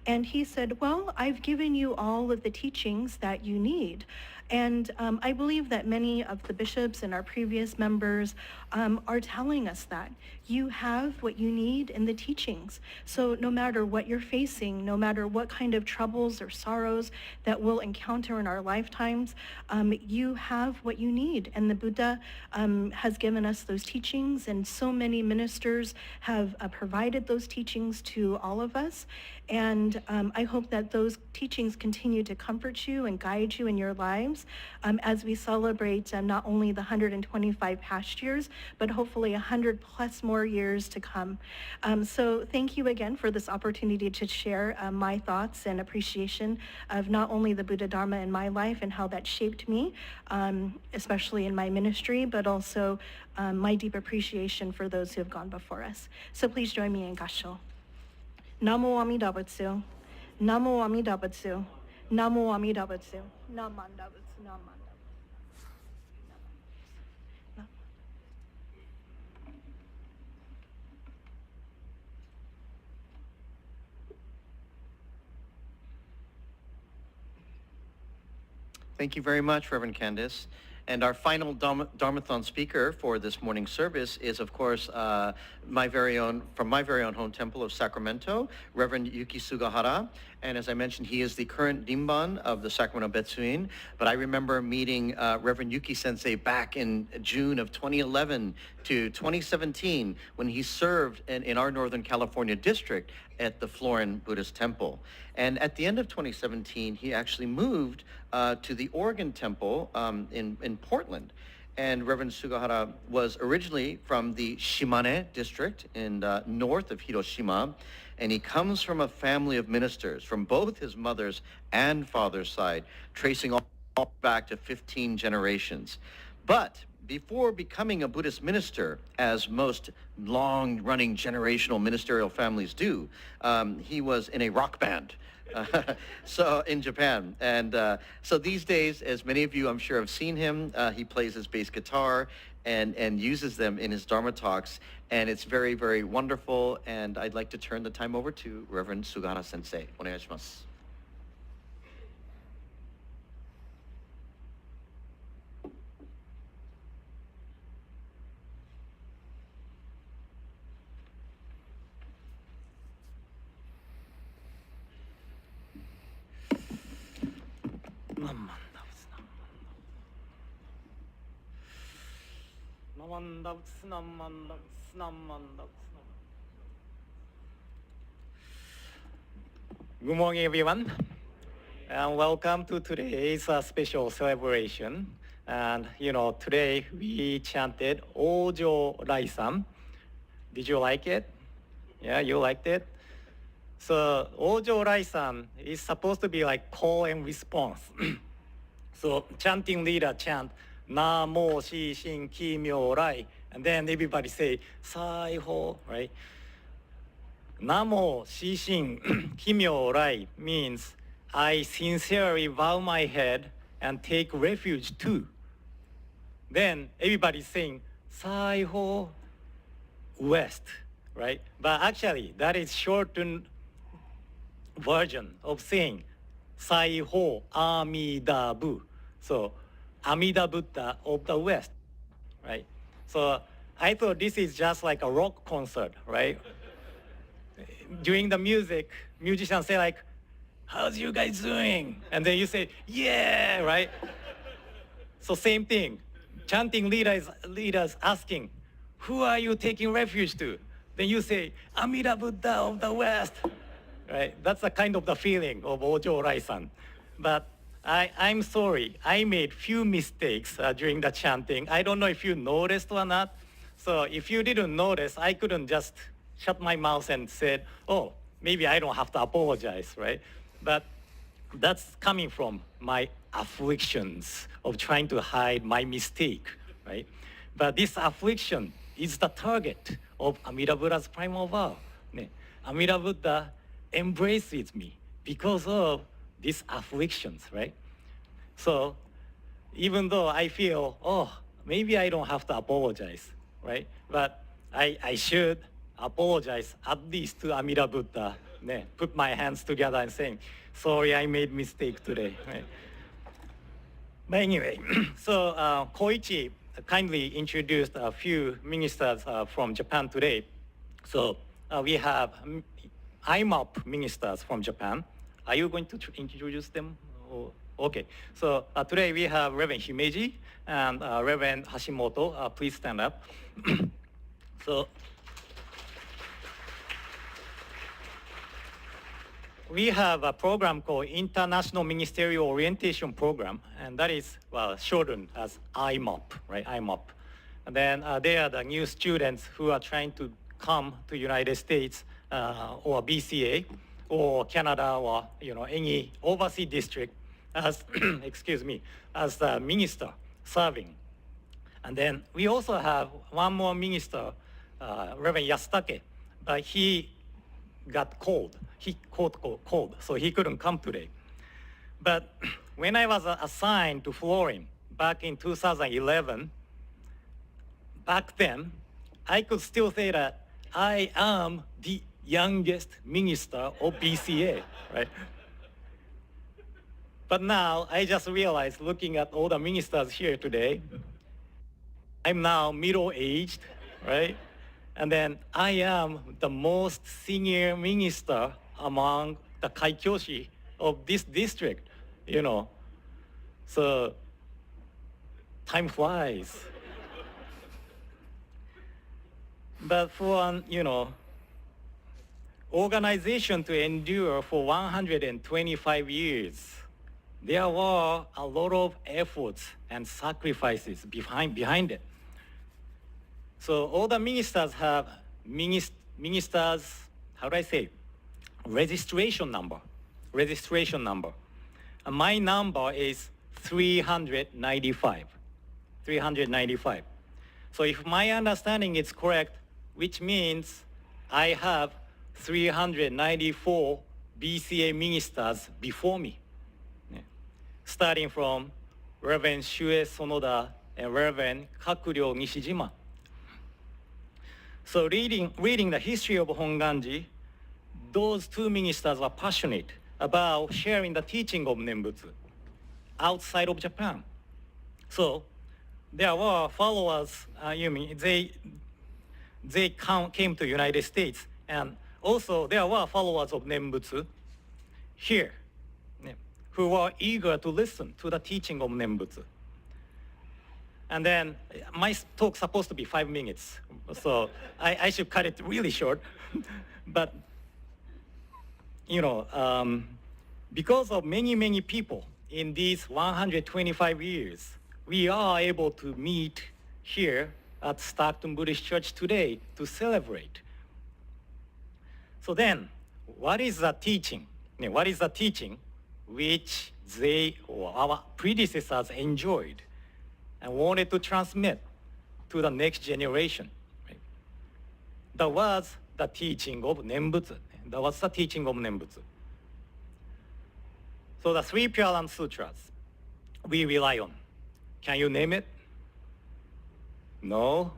And he said, "Well, I've given you all of the teachings that you need." And I believe that many of the bishops and our previous members are telling us that you have what you need in the teachings. So no matter what you're facing, no matter what kind of troubles or sorrows that we'll encounter in our lifetimes, you have what you need. And the Buddha has given us those teachings, and so many ministers have provided those teachings to all of us. And I hope that those teachings continue to comfort you and guide you in your lives as we celebrate not only the 125 past years, but hopefully 100 plus more years to come. So thank you again for this opportunity to share my thoughts and appreciation of not only the Buddha Dharma in my life and how that shaped me, especially in my ministry, but also my deep appreciation for those who have gone before us. So please join me in Gassho. Namo Amida Butsu. Namo Amida Butsu. Namo Amida Butsu. Namanda Butsu. Namanda Butsu. Thank you very much, Reverend Candice. And our final Dharmathon speaker for this morning's service is, of course, from my very own home temple of Sacramento, Reverend Yuki Sugahara. And as I mentioned, he is the current Dimban of the Sacramento Betsuin. But I remember meeting Reverend Yuki Sensei back in June of 2011 to 2017 when he served in our Northern California district at the Florin Buddhist Temple. And at the end of 2017, he actually moved to the Oregon Temple in Portland. And Reverend Sugahara was originally from the Shimane district in north of Hiroshima. And he comes from a family of ministers from both his mother's and father's side, tracing all back to 15 generations. But before becoming a Buddhist minister, as most long-running generational ministerial families do, he was in a rock band. So in Japan. And so these days, as many of you I'm sure have seen him, he plays his bass guitar and uses them in his Dharma talks. And it's very, very wonderful. And I'd like to turn the time over to Reverend Sugahara Sensei. Onegaishimasu. Good morning, everyone, and welcome to today's special celebration. And today we chanted Ojo Rai-san. Did you like it? Yeah, you liked it? So Ojo Rai-san is supposed to be like call and response. So chanting leader chant Namo Shi Shin Ki Myo Rai, and then everybody say Sai Ho, right? Namo Shi Shin Ki Myo Rai means I sincerely bow my head and take refuge too. Then everybody saying Sai Ho West, right? But actually that is shortened version of saying Sai Ho Amida Bu. So Amida Buddha of the West, right? So I thought this is just like a rock concert, right? During the music, musicians say like, how's you guys doing? And then you say, yeah, right? So same thing. Chanting leaders asking, who are you taking refuge to? Then you say, Amida Buddha of the West, right? That's the kind of the feeling of Ojo Rai-san. But I'm sorry, I made few mistakes during the chanting. I don't know if you noticed or not. So if you didn't notice, I couldn't just shut my mouth and said, oh, maybe I don't have to apologize, right? But that's coming from my afflictions of trying to hide my mistake, right? But this affliction is the target of Amida Buddha's primal vow. Amida Buddha embraces me because of these afflictions, right? So even though I feel, oh, maybe I don't have to apologize, right? But I should apologize at least to Amida Buddha, put my hands together and saying, sorry, I made mistake today, right? But anyway, so Koichi kindly introduced a few ministers from Japan today. So we have IMOP ministers from Japan. Are you going to introduce them? Okay, so today we have Reverend Himeji and Reverend Hashimoto. Please stand up. So we have a program called International Ministerial Orientation Program, and that is, well, shortened as IMOP, right? IMOP. And then they are the new students who are trying to come to United States or BCA or Canada or any overseas district as excuse me, as the minister serving. And then we also have one more minister, Reverend Yasutake, but he got cold. He caught cold, so he couldn't come today. But when I was assigned to Florida back in 2011, back then, I could still say that I am the youngest minister of BCA, right? But now I just realized, looking at all the ministers here today, I'm now middle-aged, right? And then I am the most senior minister among the kaikyoshi of this district, So time flies. But for an, organization to endure for 125 years, there were a lot of efforts and sacrifices behind it. So all the ministers have ministers, how do I say, registration number. And my number is 395. So if my understanding is correct, which means I have 394 BCA ministers before me, starting from Reverend Shue Sonoda and Reverend Kakuryo Nishijima. So reading the history of Honganji, those two ministers were passionate about sharing the teaching of Nembutsu outside of Japan. So there were followers, they came to United States, and also there were followers of Nembutsu here, who were eager to listen to the teaching of Nembutsu. And then my talk's supposed to be 5 minutes, so I should cut it really short. But, because of many people in these 125 years, we are able to meet here at Stockton Buddhist Church today to celebrate. So then, what is the teaching? What is the teaching which they or our predecessors enjoyed and wanted to transmit to the next generation? Right? That was the teaching of Nembutsu. So the 3 Pure Land Sutras we rely on. Can you name it? No?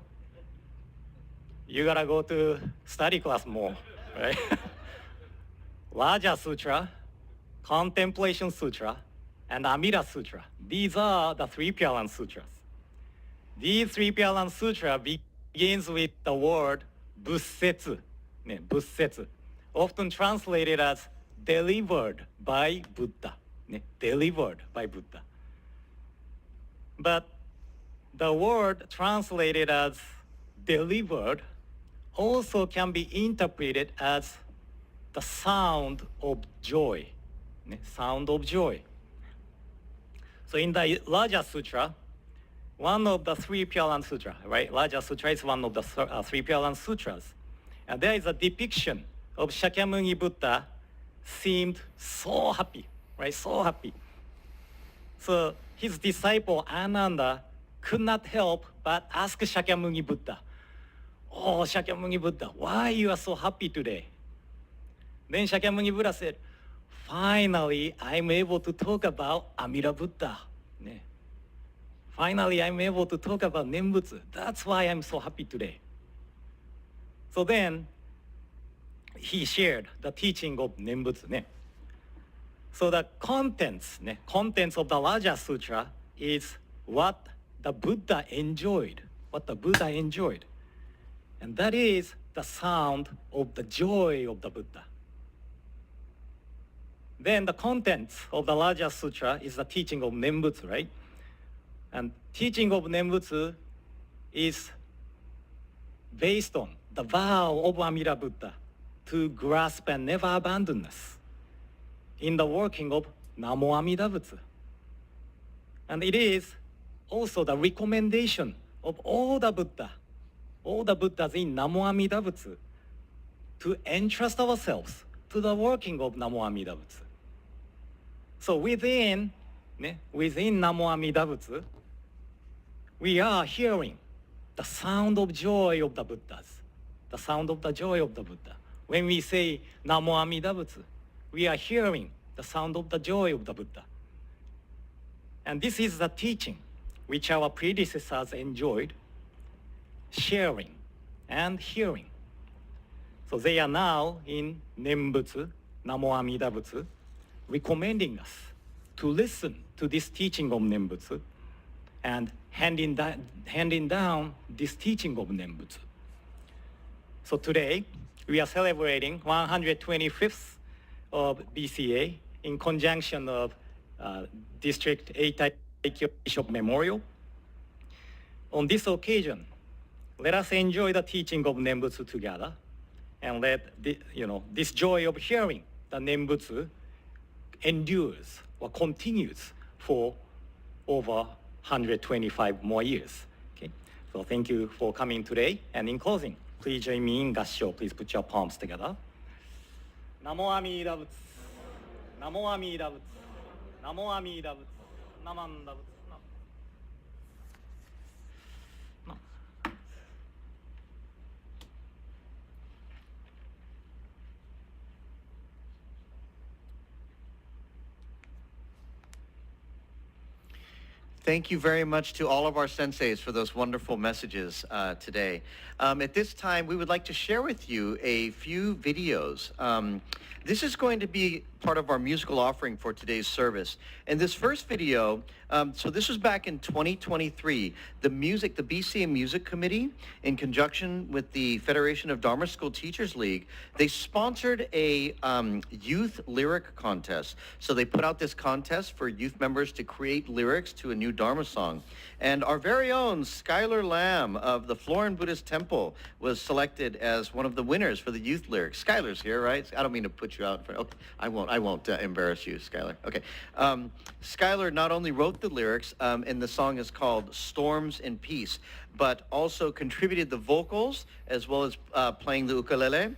You gotta go to study class more, right? Raja Sutra, Contemplation Sutra, and Amida Sutra. These are the 3 Pure Land Sutras. These 3 Pure Land Sutra begins with the word bussetsu, bussetsu, often translated as delivered by Buddha, delivered by Buddha. But the word translated as delivered also can be interpreted as the sound of joy, sound of joy. So in the Raja Sutra, one of the 3 Pure Land Sutra, right? Raja Sutra is one of the 3 Pure Land Sutras. And there is a depiction of Shakyamuni Buddha seemed so happy, right? So happy. So his disciple Ananda could not help but ask Shakyamuni Buddha, "Oh, Shakyamuni Buddha, why you are so happy today?" Then Shakyamuni Buddha said, "Finally, I'm able to talk about Amida Buddha." Finally, I'm able to talk about Nembutsu. That's why I'm so happy today. So then, he shared the teaching of Nembutsu. So the contents of the Raja Sutra is what the Buddha enjoyed, And that is the sound of the joy of the Buddha. Then the contents of the Raja Sutra is the teaching of Nembutsu, right? And teaching of Nembutsu is based on the vow of Amida Buddha to grasp and never abandon us in the working of Namo Amida Butsu. And it is also the recommendation of all the Buddhas in Namo Amida Butsu to entrust ourselves to the working of Namo Amida Butsu. So within Namo Amida Butsu, we are hearing the sound of joy of the Buddhas, the sound of the joy of the Buddha. When we say Namo Amida Butsu, we are hearing the sound of the joy of the Buddha. And this is the teaching which our predecessors enjoyed, sharing and hearing. So they are now in Nembutsu, Namo Amida Butsu, recommending us to listen to this teaching of Nembutsu and handing down this teaching of Nembutsu. So today, we are celebrating 125th of BCA in conjunction of District Eitaikyo Bishop Memorial. On this occasion, let us enjoy the teaching of Nembutsu together and let this joy of hearing the Nembutsu endures or continues for over 125 more years. Okay? So thank you for coming today. And in closing, please join me in Gassho. Please put your palms together. Namo Amida Butsu. Namo Amida Butsu. Namo Amida Butsu. Namanda Butsu. Thank you very much to all of our senseis for those wonderful messages today. At this time, we would like to share with you a few videos. This is going to be part of our musical offering for today's service. And this first video, so this was back in 2023. The BCA Music Committee, in conjunction with the Federation of Dharma School Teachers League, they sponsored a youth lyric contest. So they put out this contest for youth members to create lyrics to a new Dharma song. And our very own Skylar Lamb of the Florin Buddhist Temple was selected as one of the winners for the youth lyrics. Skylar's here, right? I don't mean to put you out in front. Okay, I won't embarrass you, Skylar. Okay. Skylar not only wrote the lyrics, and the song is called Storms and Peace, but also contributed the vocals as well as playing the ukulele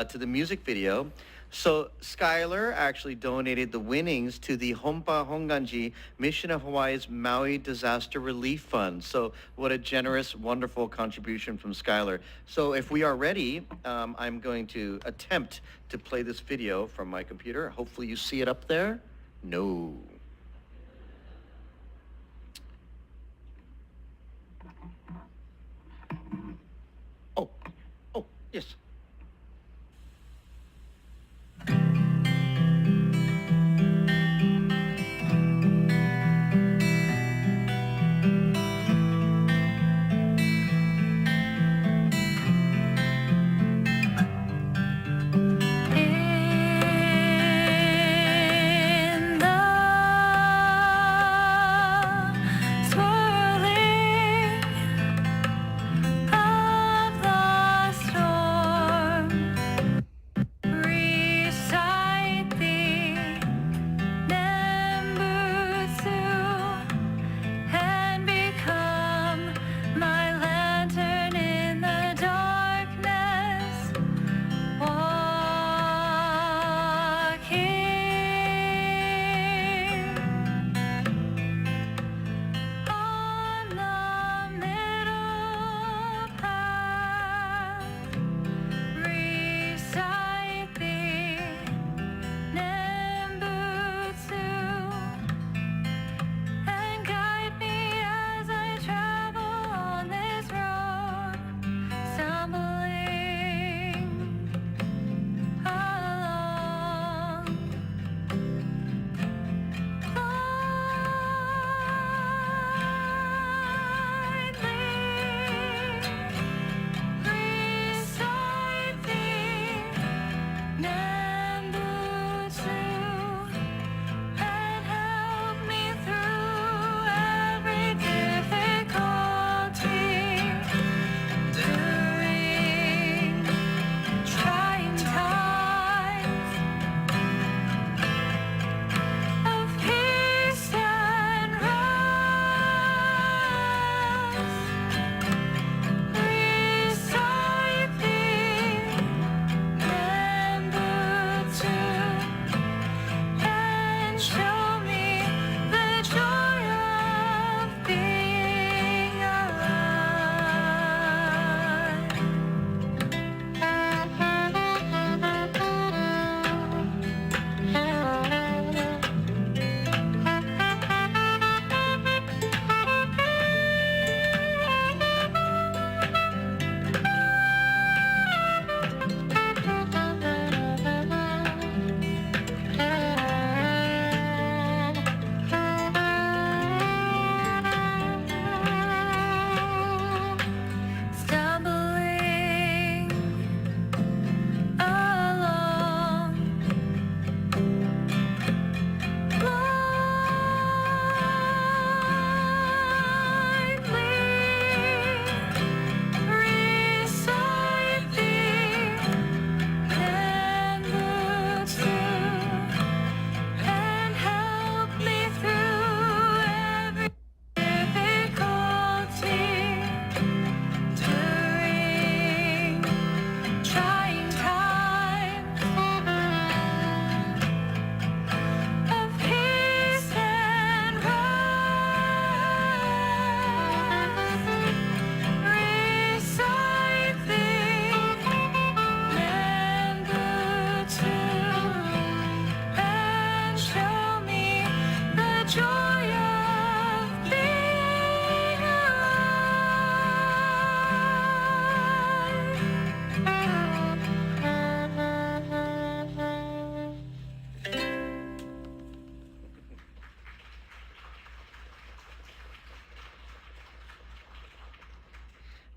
to the music video. So Skylar actually donated the winnings to the Hompa Honganji Mission of Hawaii's Maui Disaster Relief Fund. So what a generous, wonderful contribution from Skylar. So if we are ready, I'm going to attempt to play this video from my computer. Hopefully you see it up there. No. Oh, yes. Swirling of the storm.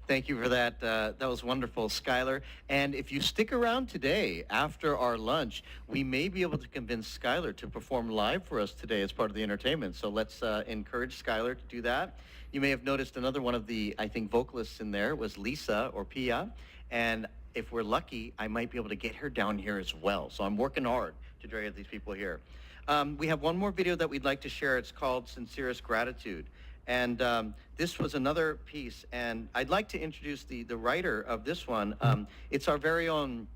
Thank you for that. That was wonderful, Skylar. And if you stick around today after our lunch, we may be able to convince Skylar to perform live for us today as part of the entertainment. So let's encourage Skylar to do that. You may have noticed another one of the, I think, vocalists in there was Lisa or Pia. And if we're lucky, I might be able to get her down here as well. So I'm working hard to try to get these people here. We have one more video that we'd like to share. It's called Sincerest Gratitude. And this was another piece, and I'd like to introduce the writer of this one. It's our very own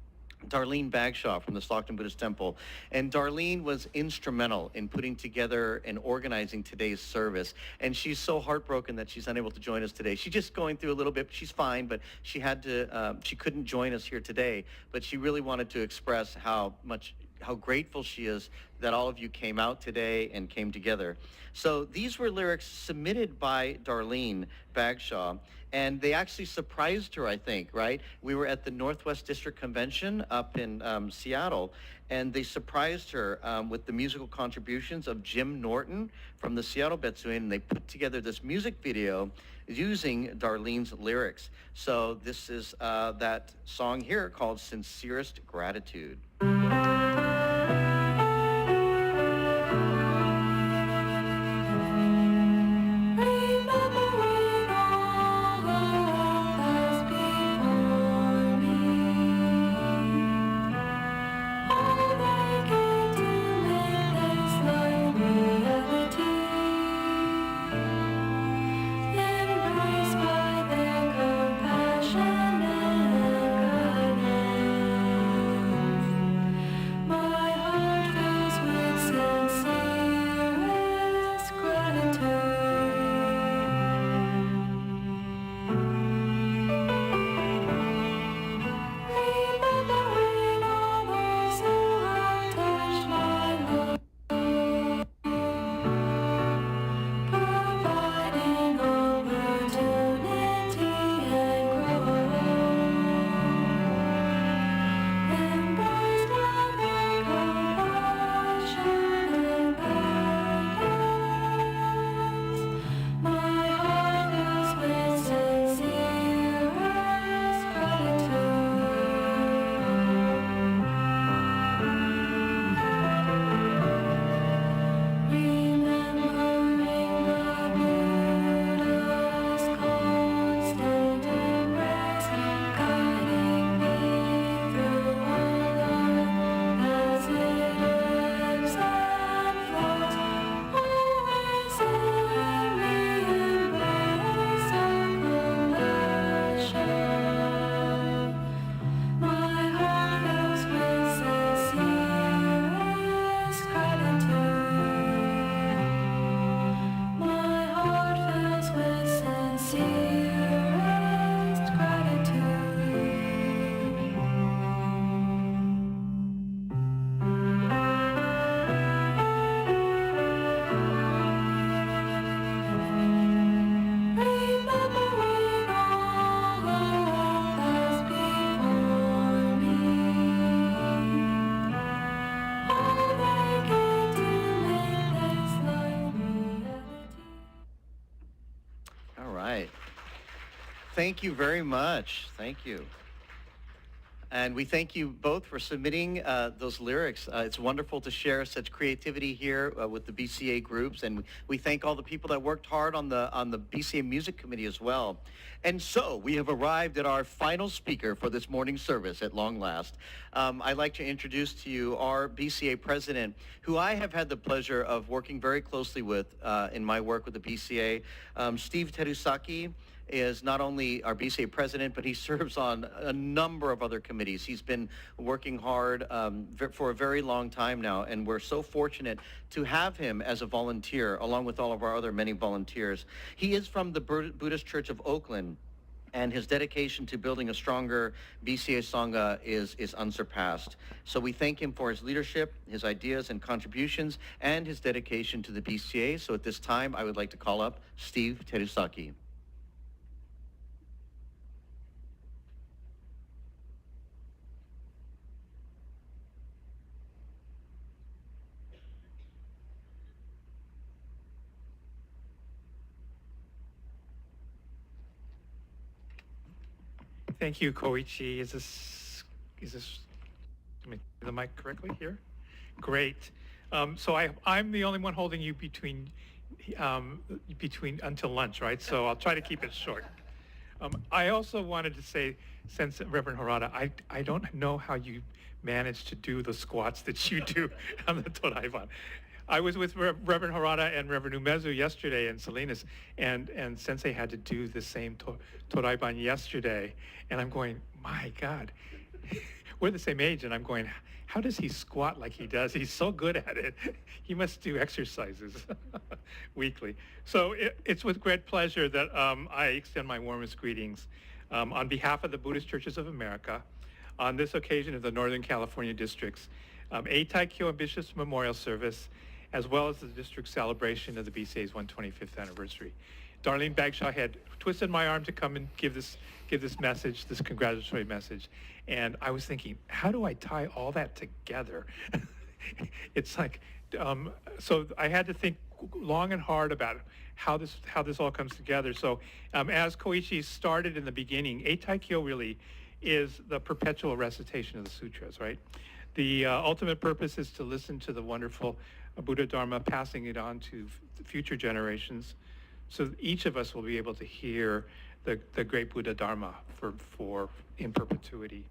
Darlene Bagshaw from the Stockton Buddhist Temple. And Darlene was instrumental in putting together and organizing today's service. And she's so heartbroken that she's unable to join us today. She's just going through a little bit. She's fine, but she couldn't join us here today. But she really wanted to express how grateful she is that all of you came out today and came together. So these were lyrics submitted by Darlene Bagshaw, and they actually surprised her, I think, right? We were at the Northwest District Convention up in Seattle, and they surprised her with the musical contributions of Jim Norton from the Seattle Betsuin, and they put together this music video using Darlene's lyrics. So this is that song here called Sincerest Gratitude. Thank you very much. Thank you. And we thank you both for submitting those lyrics. It's wonderful to share such creativity here with the BCA groups, and we thank all the people that worked hard on the BCA Music Committee as well. And so we have arrived at our final speaker for this morning's service at long last. I'd like to introduce to you our BCA president, who I have had the pleasure of working very closely with in my work with the BCA. Steve Terusaki is not only our BCA president, but he serves on a number of other committees. He's been working hard for a very long time now, and we're so fortunate to have him as a volunteer, along with all of our other many volunteers. He is from the Buddhist Church of Oakland, and his dedication to building a stronger BCA Sangha is unsurpassed. So we thank him for his leadership, his ideas and contributions, and his dedication to the BCA. So at this time, I would like to call up Steve Terusaki. Thank you, Koichi. Is this the mic correctly here? Great. So I'm the only one holding you between until lunch, right? So I'll try to keep it short. I also wanted to say, since Reverend Harada, I don't know how you manage to do the squats that you do on the Toraiban. I was with Reverend Harada and Reverend Umezu yesterday in Salinas, and Sensei had to do the same Toraiban yesterday, and I'm going, my God, we're the same age, and I'm going, how does he squat like he does? He's so good at it. He must do exercises weekly. So it's with great pleasure that I extend my warmest greetings on behalf of the Buddhist Churches of America on this occasion of the Northern California districts, eitaikyo and Bishop's Memorial Service, as well as the district celebration of the BCA's 125th anniversary. Darlene Bagshaw had twisted my arm to come and give this message, this congratulatory message. And I was thinking, how do I tie all that together? It's like, so I had to think long and hard about how this all comes together. So as Koichi started in the beginning, eitaikyo really is the perpetual recitation of the sutras, right? The ultimate purpose is to listen to the wonderful Buddha Dharma, passing it on to future generations, so each of us will be able to hear the great Buddha Dharma for in perpetuity.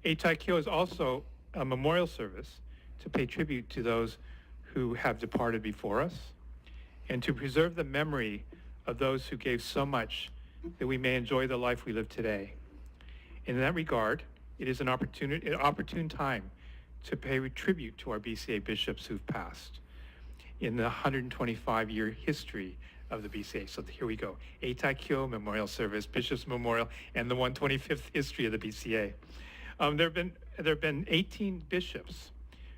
Eitaikyo is also a memorial service to pay tribute to those who have departed before us, and to preserve the memory of those who gave so much that we may enjoy the life we live today. In that regard, it is an opportune time to pay tribute to our BCA bishops who've passed in the 125-year history of the BCA. So here we go. Eitaikyo Memorial Service, Bishop's Memorial, and the 125th history of the BCA. There have been 18 bishops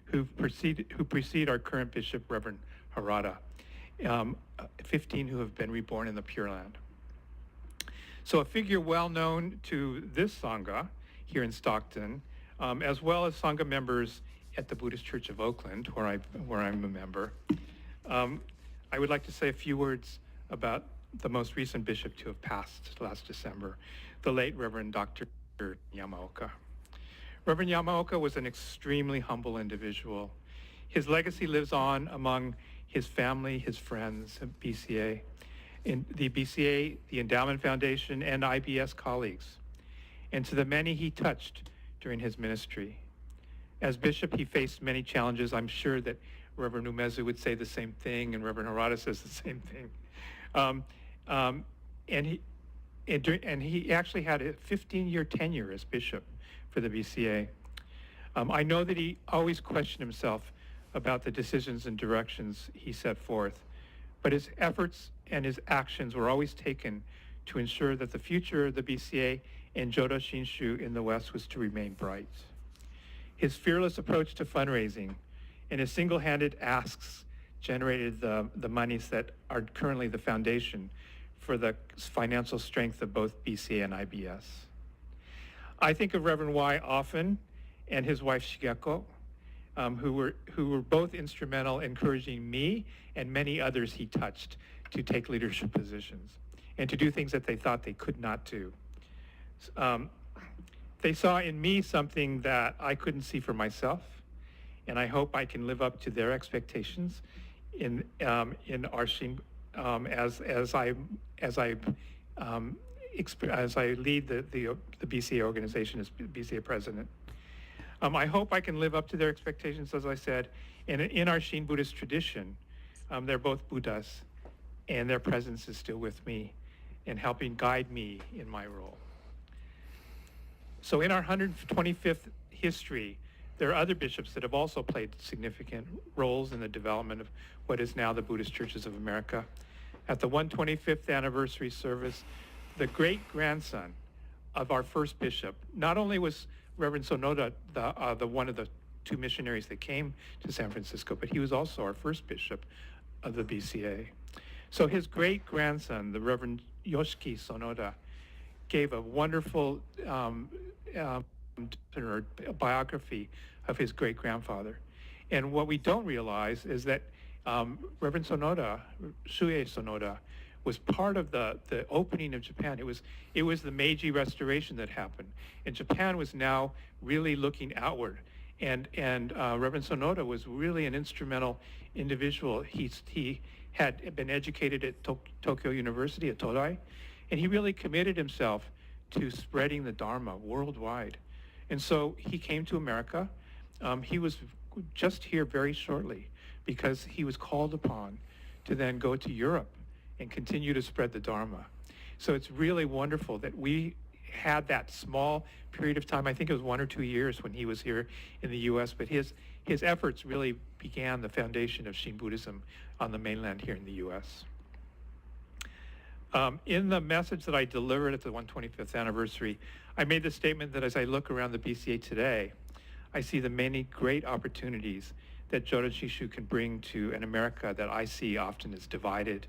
who precede our current bishop, Reverend Harada, 15 who have been reborn in the Pure Land. So a figure well known to this Sangha here in Stockton, as well as Sangha members at the Buddhist Church of Oakland, where I'm a member. I would like to say a few words about the most recent bishop to have passed last December, the late Reverend Dr. Yamaoka. Reverend Yamaoka was an extremely humble individual. His legacy lives on among his family, his friends at BCA, in the BCA, the Endowment Foundation, and IBS colleagues, and to the many he touched during his ministry. As bishop, he faced many challenges. I'm sure that Reverend Umezu would say the same thing, and Reverend Harada says the same thing. And he actually had a 15-year tenure as bishop for the BCA. I know that he always questioned himself about the decisions and directions he set forth, but his efforts and his actions were always taken to ensure that the future of the BCA and Jodo Shinshu in the West was to remain bright. His fearless approach to fundraising and his single-handed asks generated the monies that are currently the foundation for the financial strength of both BCA and IBS. I think of Reverend Y often, and his wife Shigeko, who were both instrumental in encouraging me and many others he touched to take leadership positions and to do things that they thought they could not do. They saw in me something that I couldn't see for myself, and I hope I can live up to their expectations in our as I lead the BCA organization as BCA president. I hope I can live up to their expectations, as I said. And in our Shin Buddhist tradition, they're both Buddhas, and their presence is still with me and helping guide me in my role. So in our 125th history, there are other bishops that have also played significant roles in the development of what is now the Buddhist Churches of America. At the 125th anniversary service, the great-grandson of our first bishop, not only was Reverend Sonoda the one of the two missionaries that came to San Francisco, but he was also our first bishop of the BCA. So his great-grandson, the Reverend Yoshiki Sonoda, gave a wonderful biography of his great-grandfather. And what we don't realize is that Reverend Sonoda, Shue Sonoda, was part of the opening of Japan. It was the Meiji Restoration that happened, and Japan was now really looking outward. And Reverend Sonoda was really an instrumental individual. He had been educated at Tokyo University at Todai, and he really committed himself to spreading the Dharma worldwide. And so he came to America. He was just here very shortly because he was called upon to then go to Europe and continue to spread the Dharma. So it's really wonderful that we had that small period of time. I think it was 1 or 2 years when he was here in the U.S., but his efforts really began the foundation of Shin Buddhism on the mainland here in the U.S. In the message that I delivered at the 125th anniversary, I made the statement that as I look around the BCA today, I see the many great opportunities that Jodo Shinshu can bring to an America that I see often is divided,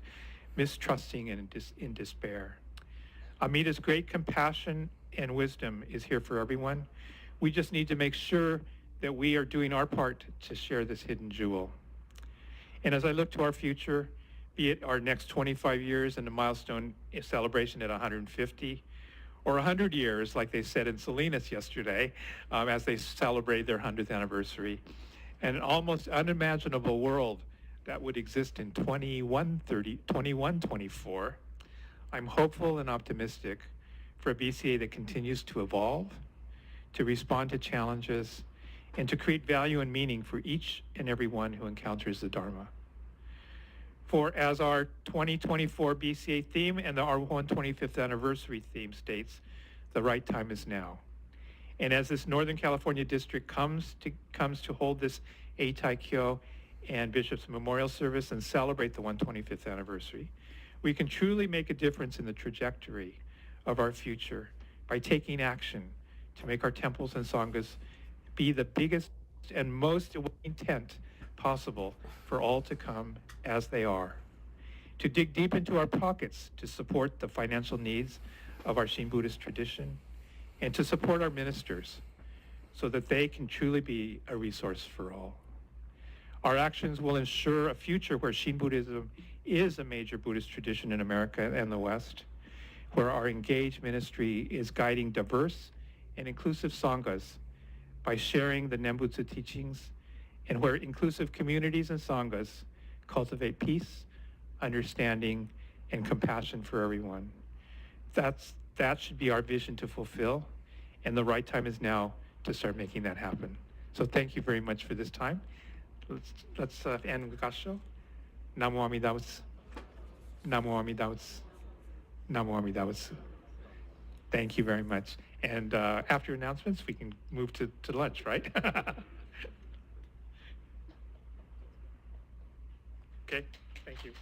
mistrusting, and in despair. Amida's great compassion and wisdom is here for everyone. We just need to make sure that we are doing our part to share this hidden jewel. And as I look to our future, be it our next 25 years and the milestone celebration at 150, or 100 years, like they said in Salinas yesterday, as they celebrate their 100th anniversary, and an almost unimaginable world that would exist in 2124, I'm hopeful and optimistic for a BCA that continues to evolve, to respond to challenges, and to create value and meaning for each and every one who encounters the Dharma. For as our 2024 BCA theme and our 125th anniversary theme states, the right time is now. And as this Northern California district comes to hold this eitaikyo and Bishop's Memorial Service and celebrate the 125th anniversary, we can truly make a difference in the trajectory of our future by taking action to make our temples and sanghas be the biggest and most awaiting tent possible for all to come as they are. To dig deep into our pockets to support the financial needs of our Shin Buddhist tradition, and to support our ministers so that they can truly be a resource for all. Our actions will ensure a future where Shin Buddhism is a major Buddhist tradition in America and the West, where our engaged ministry is guiding diverse and inclusive sanghas by sharing the Nembutsu teachings, and where inclusive communities and sanghas cultivate peace, understanding, and compassion for everyone. That should be our vision to fulfill, and the right time is now to start making that happen. So thank you very much for this time. Let's end with Gasho. Namo Amida Butsu. Namo Amida Butsu. Namo Amida Butsu. Thank you very much. And after announcements, we can move to lunch, right? Okay, thank you.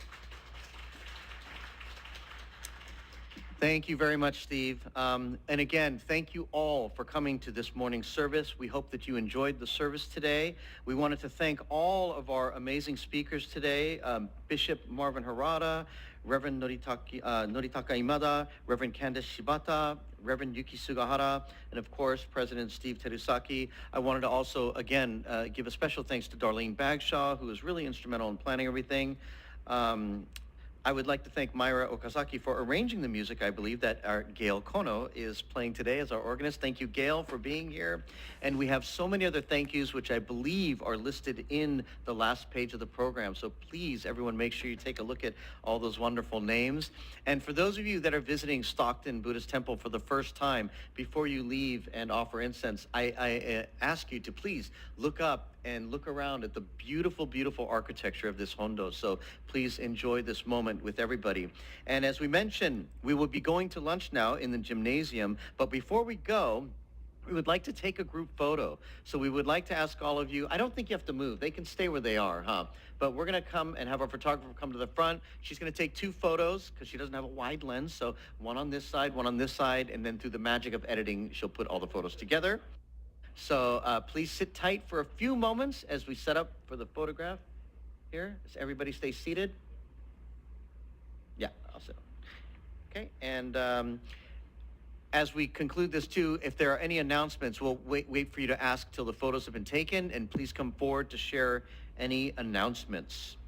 Thank you very much, Steve. And again, thank you all for coming to this morning's service. We hope that you enjoyed the service today. We wanted to thank all of our amazing speakers today, Bishop Marvin Harada, Reverend Noritaka Imada, Reverend Candace Shibata, Reverend Yuki Sugahara, and of course, President Steve Terusaki. I wanted to also, again, give a special thanks to Darlene Bagshaw, who was really instrumental in planning everything. I would like to thank Myra Okazaki for arranging the music. I believe that our Gail Kono is playing today as our organist. Thank you, Gail, for being here. And we have so many other thank yous, which I believe are listed in the last page of the program. So please, everyone, make sure you take a look at all those wonderful names. And for those of you that are visiting Stockton Buddhist Temple for the first time, before you leave and offer incense, I ask you to please look up and look around at the beautiful, beautiful architecture of this hondo. So please enjoy this moment with everybody. And as we mentioned, we will be going to lunch now in the gymnasium. But before we go, we would like to take a group photo. So we would like to ask all of you, I don't think you have to move. They can stay where they are, huh? But we're going to come and have our photographer come to the front. She's going to take 2 photos because she doesn't have a wide lens. So one on this side, one on this side. And then through the magic of editing, she'll put all the photos together. So please sit tight for a few moments as we set up for the photograph here. Does everybody stay seated? Yeah, I'll sit. Okay, and as we conclude this too, if there are any announcements, we'll wait for you to ask till the photos have been taken, and please come forward to share any announcements.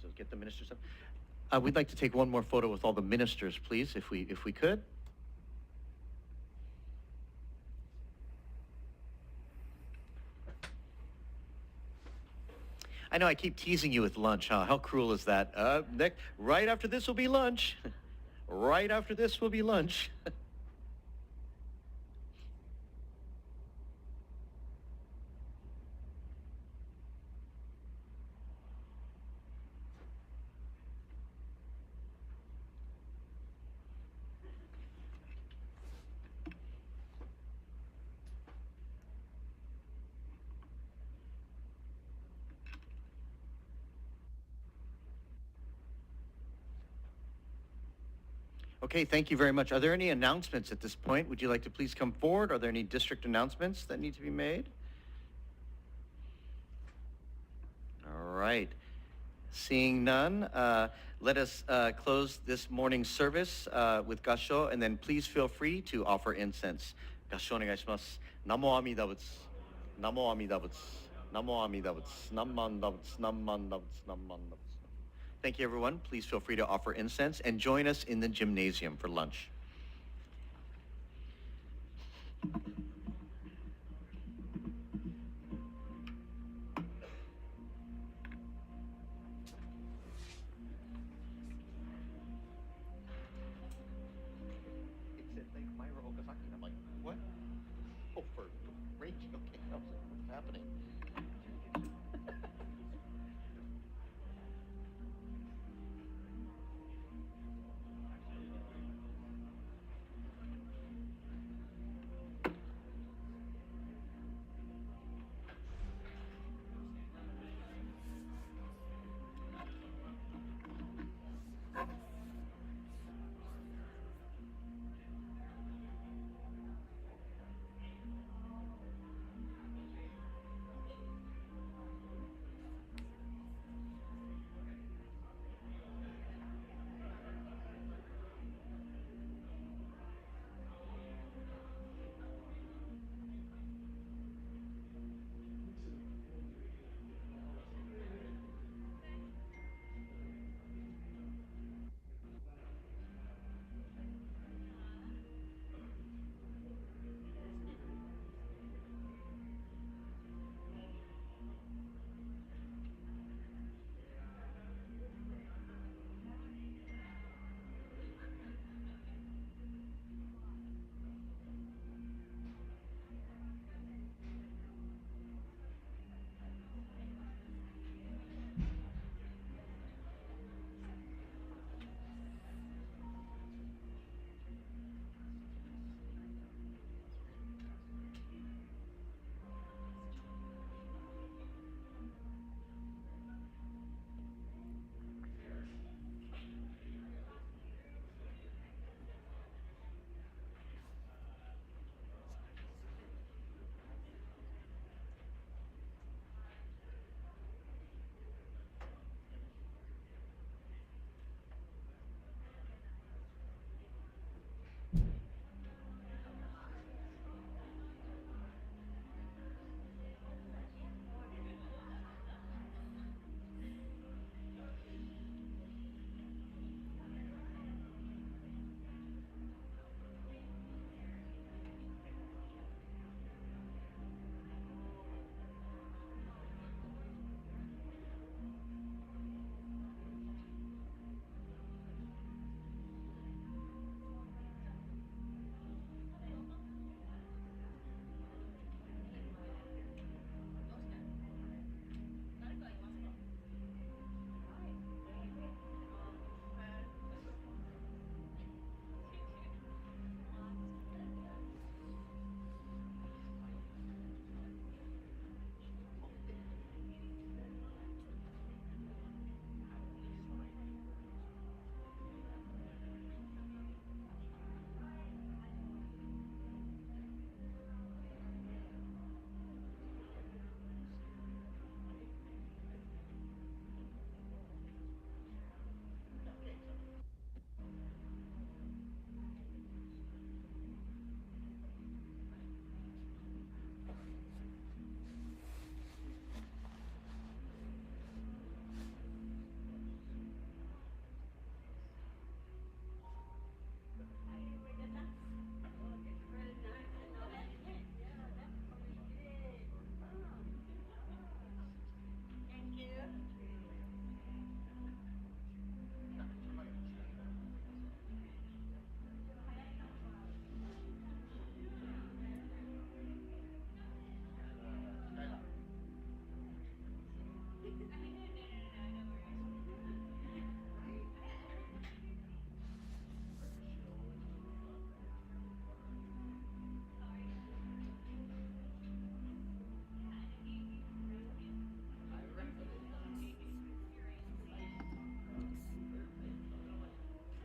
So get the ministers up. We'd like to take one more photo with all the ministers, please, if we could. I know I keep teasing you with lunch, huh? How cruel is that? Right after this will be lunch. Right after this will be lunch. Okay, thank you very much. Are there any announcements at this point? Would you like to please come forward? Are there any district announcements that need to be made? All right. Seeing none, let us close this morning's service with gasho, and then please feel free to offer incense. Gasho onegaishimasu. Namo Amida Butsu. Namo Amida Butsu. Namo Amida Butsu. Namman Butsu. Namman Butsu. Namman Butsu. Thank you, everyone. Please feel free to offer incense and join us in the gymnasium for lunch.